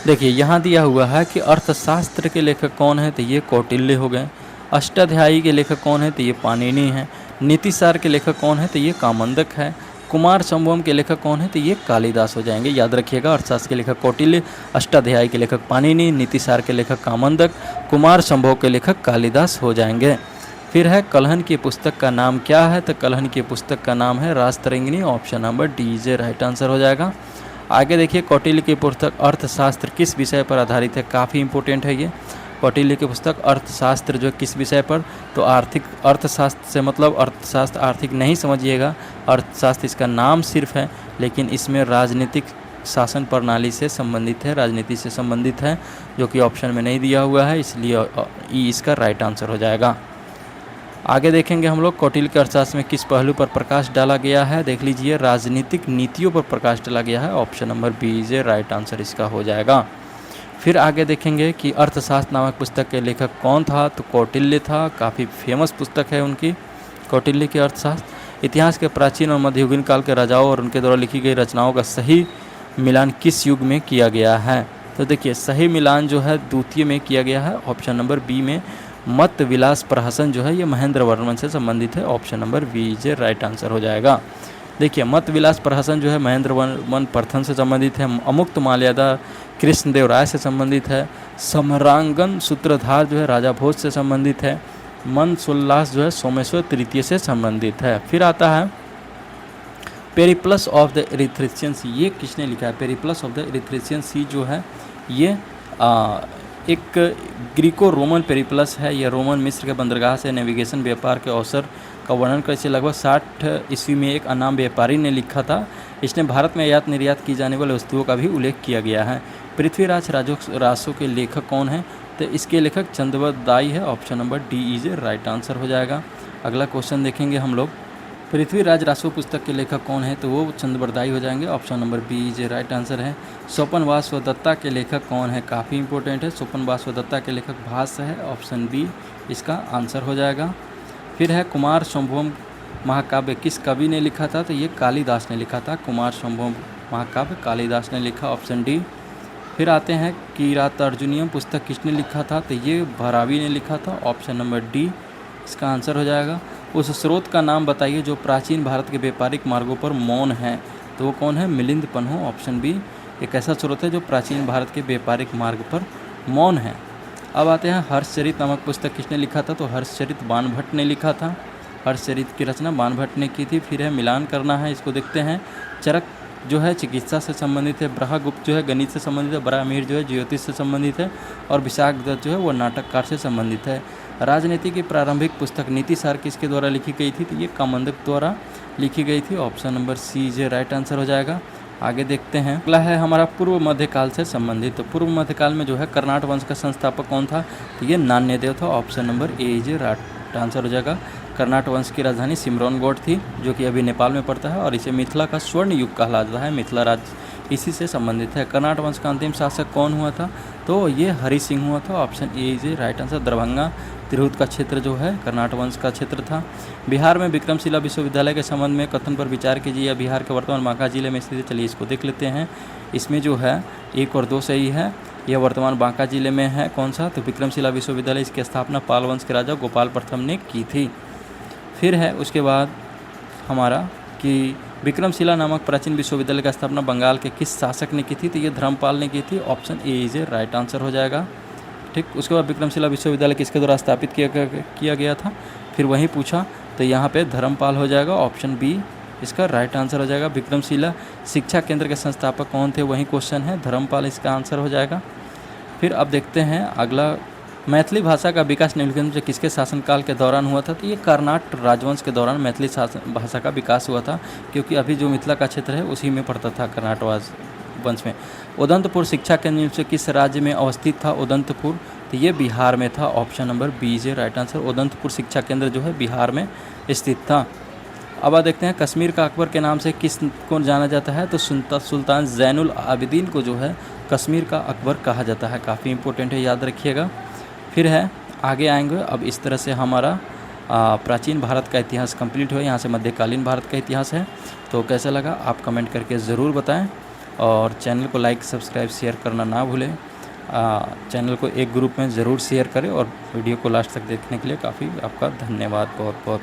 देखिए यहाँ दिया हुआ है कि अर्थशास्त्र के लेखक कौन है? तो ये कौटिल्य हो गए। अष्टाध्यायी के लेखक कौन है? तो ये पाणिनि है। नीतिसार के लेखक कौन है? तो ये कामंदक है। कुमार संभवम के लेखक कौन है? तो ये कालिदास हो जाएंगे। याद रखिएगा, अर्थशास्त्र के लेखक कौटिल्य, अष्टाध्यायी के लेखक पाणिनि, नीतिसार के लेखक कामंदक, कुमार संभव के लेखक कालिदास हो जाएंगे। फिर है कलहन की पुस्तक का नाम क्या है? तो कलहन की पुस्तक का नाम है रास Tarangini. Option number D is right answer हो जाएगा। आगे देखिए, कौटिल्य की पुस्तक अर्थशास्त्र किस विषय पर आधारित है? काफ़ी इंपॉर्टेंट है ये। कौटिल्य की पुस्तक अर्थशास्त्र जो किस विषय पर? तो आर्थिक। अर्थशास्त्र से मतलब अर्थशास्त्र आर्थिक नहीं समझिएगा। अर्थशास्त्र इसका नाम सिर्फ है, लेकिन इसमें राजनीतिक शासन प्रणाली से संबंधित है, राजनीति से संबंधित है, जो कि ऑप्शन में नहीं दिया हुआ है, इसलिए ई इसका राइट आंसर हो जाएगा। आगे देखेंगे हम लोग कौटिल्य के अर्थशास्त्र में किस पहलू पर प्रकाश डाला गया है? देख लीजिए, राजनीतिक नीतियों पर प्रकाश डाला गया है। Option number B is right answer इसका हो जाएगा। फिर आगे देखेंगे कि अर्थशास्त्र नामक पुस्तक के लेखक कौन था? तो कौटिल्य था। काफ़ी फेमस पुस्तक है उनकी, कौटिल्य की अर्थशास्त्र। इतिहास के प्राचीन और मध्ययुगीन काल के राजाओं और उनके द्वारा लिखी गई रचनाओं का सही मिलान किस युग में किया गया है? तो देखिए सही मिलान जो है द्वितीय में किया गया है। ऑप्शन नंबर बी में। मत विलास प्रहसन जो है ये महेंद्र वर्मन से संबंधित है। Option number B is right answer हो जाएगा। देखिए मत विलास प्रहसन जो है महेंद्र वर्मन प्रथम से संबंधित है। अमुक्त माल्यादा कृष्णदेव राय से संबंधित है। समरांगन सूत्रधार जो है राजा भोज से संबंधित है। मन सोल्लास जो है सोमेश्वर तृतीय से संबंधित है। फिर आता है पेरिप्लस ऑफ द इरीथ्रेशियन सी। ये किसने लिखा है? पेरिप्लस ऑफ द इरीथ्रेशियन सी जो है ये एक ग्रीको रोमन पेरिप्लस है। यह रोमन मिस्र के बंदरगाह से नेविगेशन व्यापार के अवसर का वर्णन कर इसे लगभग 60 ईस्वी में एक अनाम व्यापारी ने लिखा था। इसने भारत में आयात निर्यात की जाने वाली वस्तुओं का भी उल्लेख किया गया है। पृथ्वीराज रासो के लेखक कौन है? तो इसके लेखक चंद्रवदाई है। Option number D is right answer हो जाएगा। अगला क्वेश्चन देखेंगे हम लोग। पृथ्वीराज रासो पुस्तक के लेखक कौन है? तो वो चंद्रवरदाई हो जाएंगे। Option number B is right answer है। स्वपन वासवदत्ता के लेखक कौन है? काफ़ी इंपॉर्टेंट है। स्वपन वासवदत्ता के लेखक भाष्य है। ऑप्शन बी इसका आंसर हो जाएगा। फिर है कुमार संभवम महाकाव्य किस कवि ने लिखा था? तो ये कालिदास ने लिखा था। कुमार संभवम महाकाव्य कालिदास ने लिखा। Option D. फिर आते हैं किरातार्जुनीयम पुस्तक किसने लिखा था, तो ये भरावी ने लिखा था, ऑप्शन नंबर डी इसका आंसर हो जाएगा। उस स्रोत का नाम बताइए जो प्राचीन भारत के व्यापारिक मार्गों पर मौन है, तो वो कौन है, मिलिंद पन्हु, ऑप्शन बी एक ऐसा स्रोत है जो प्राचीन भारत के व्यापारिक मार्ग पर मौन है। अब आते हैं हर्षचरित नामक पुस्तक किसने लिखा था, तो हर्षचरित बाणभट्ट ने लिखा था। हर्षचरित की रचना बाणभट्ट ने की थी। फिर है मिलान करना है, इसको देखते हैं। चरक जो है चिकित्सा से संबंधित है, ब्रह्मगुप्त जो है गणित से संबंधित है, बरामीर जो है ज्योतिष से संबंधित है और विशाख दत्त जो है वो नाटककार से संबंधित है। राजनीति की प्रारंभिक पुस्तक नीति सार किसके द्वारा लिखी गई थी, तो ये कामंदक द्वारा लिखी गई थी, ऑप्शन नंबर सी जे राइट आंसर हो जाएगा। आगे देखते हैं, अगला है हमारा पूर्व मध्यकाल से संबंधित। तो पूर्व मध्यकाल में जो है कर्नाट वंश का संस्थापक कौन था, तो ये नान्यदेव था, option number A J right answer हो जाएगा। कर्नाट वंश की राजधानी सिमरौनगढ़ थी, जो कि अभी नेपाल में पड़ता है और इसे मिथिला का स्वर्ण युग कहा जाता है। मिथिला राज्य इसी से संबंधित है। कर्नाट वंश का अंतिम शासक कौन हुआ था, तो ये हरि सिंह हुआ था, option A is right answer. Darbhanga Tirhut का क्षेत्र जो है कर्नाट वंश का क्षेत्र था। बिहार में विक्रमशिला विश्वविद्यालय के संबंध में कथन पर विचार कीजिए। यह बिहार के वर्तमान बांका जिले में स्थित है। चलिए इसको देख लेते हैं। इसमें जो है 1 और 2 सही है। यह वर्तमान बांका जिले में है। कौन सा, तो विक्रमशिला विश्वविद्यालय, इसकी स्थापना पाल वंश के राजा गोपाल प्रथम ने की थी। फिर है उसके बाद हमारा कि विक्रमशिला नामक प्राचीन विश्वविद्यालय की स्थापना बंगाल के किस शासक ने की थी, तो ये धर्मपाल ने की थी, option A is right answer हो जाएगा। ठीक, उसके बाद विक्रमशिला विश्वविद्यालय किसके द्वारा स्थापित किया गया था, फिर वहीं पूछा, तो यहाँ पे धर्मपाल हो जाएगा, ऑप्शन बी इसका राइट आंसर हो जाएगा। विक्रमशिला शिक्षा केंद्र के संस्थापक कौन थे, वही क्वेश्चन है, धर्मपाल इसका आंसर हो जाएगा। फिर अब देखते हैं अगला, मैथिली भाषा का विकास निम्नलिखित में किसके शासनकाल के दौरान हुआ था, तो ये कर्नाट राजवंश के दौरान मैथिली भाषा का विकास हुआ था, क्योंकि अभी जो मिथिला का क्षेत्र है उसी में पड़ता था कर्नाट वंश में। उदंतपुर शिक्षा केंद्र से किस राज्य में अवस्थित था, उदंतपुर, तो ये बिहार में था, option number B is right answer. Udantapur शिक्षा केंद्र जो है बिहार में स्थित था। अब आप देखते हैं कश्मीर का अकबर के नाम से किस को जाना जाता है, तो सुल्तान जैनुल आबिदीन को जो है कश्मीर का अकबर कहा जाता है। काफ़ी इंपॉर्टेंट है, याद रखिएगा। फिर है आगे आएंगे। अब इस तरह से हमारा प्राचीन भारत का इतिहास कंप्लीट हुआ। यहाँ से मध्यकालीन भारत का इतिहास है। तो कैसा लगा आप कमेंट करके ज़रूर बताएं और चैनल को लाइक सब्सक्राइब शेयर करना ना भूलें। चैनल को एक ग्रुप में ज़रूर शेयर करें और वीडियो को लास्ट तक देखने के लिए काफ़ी आपका धन्यवाद बहुत बहुत।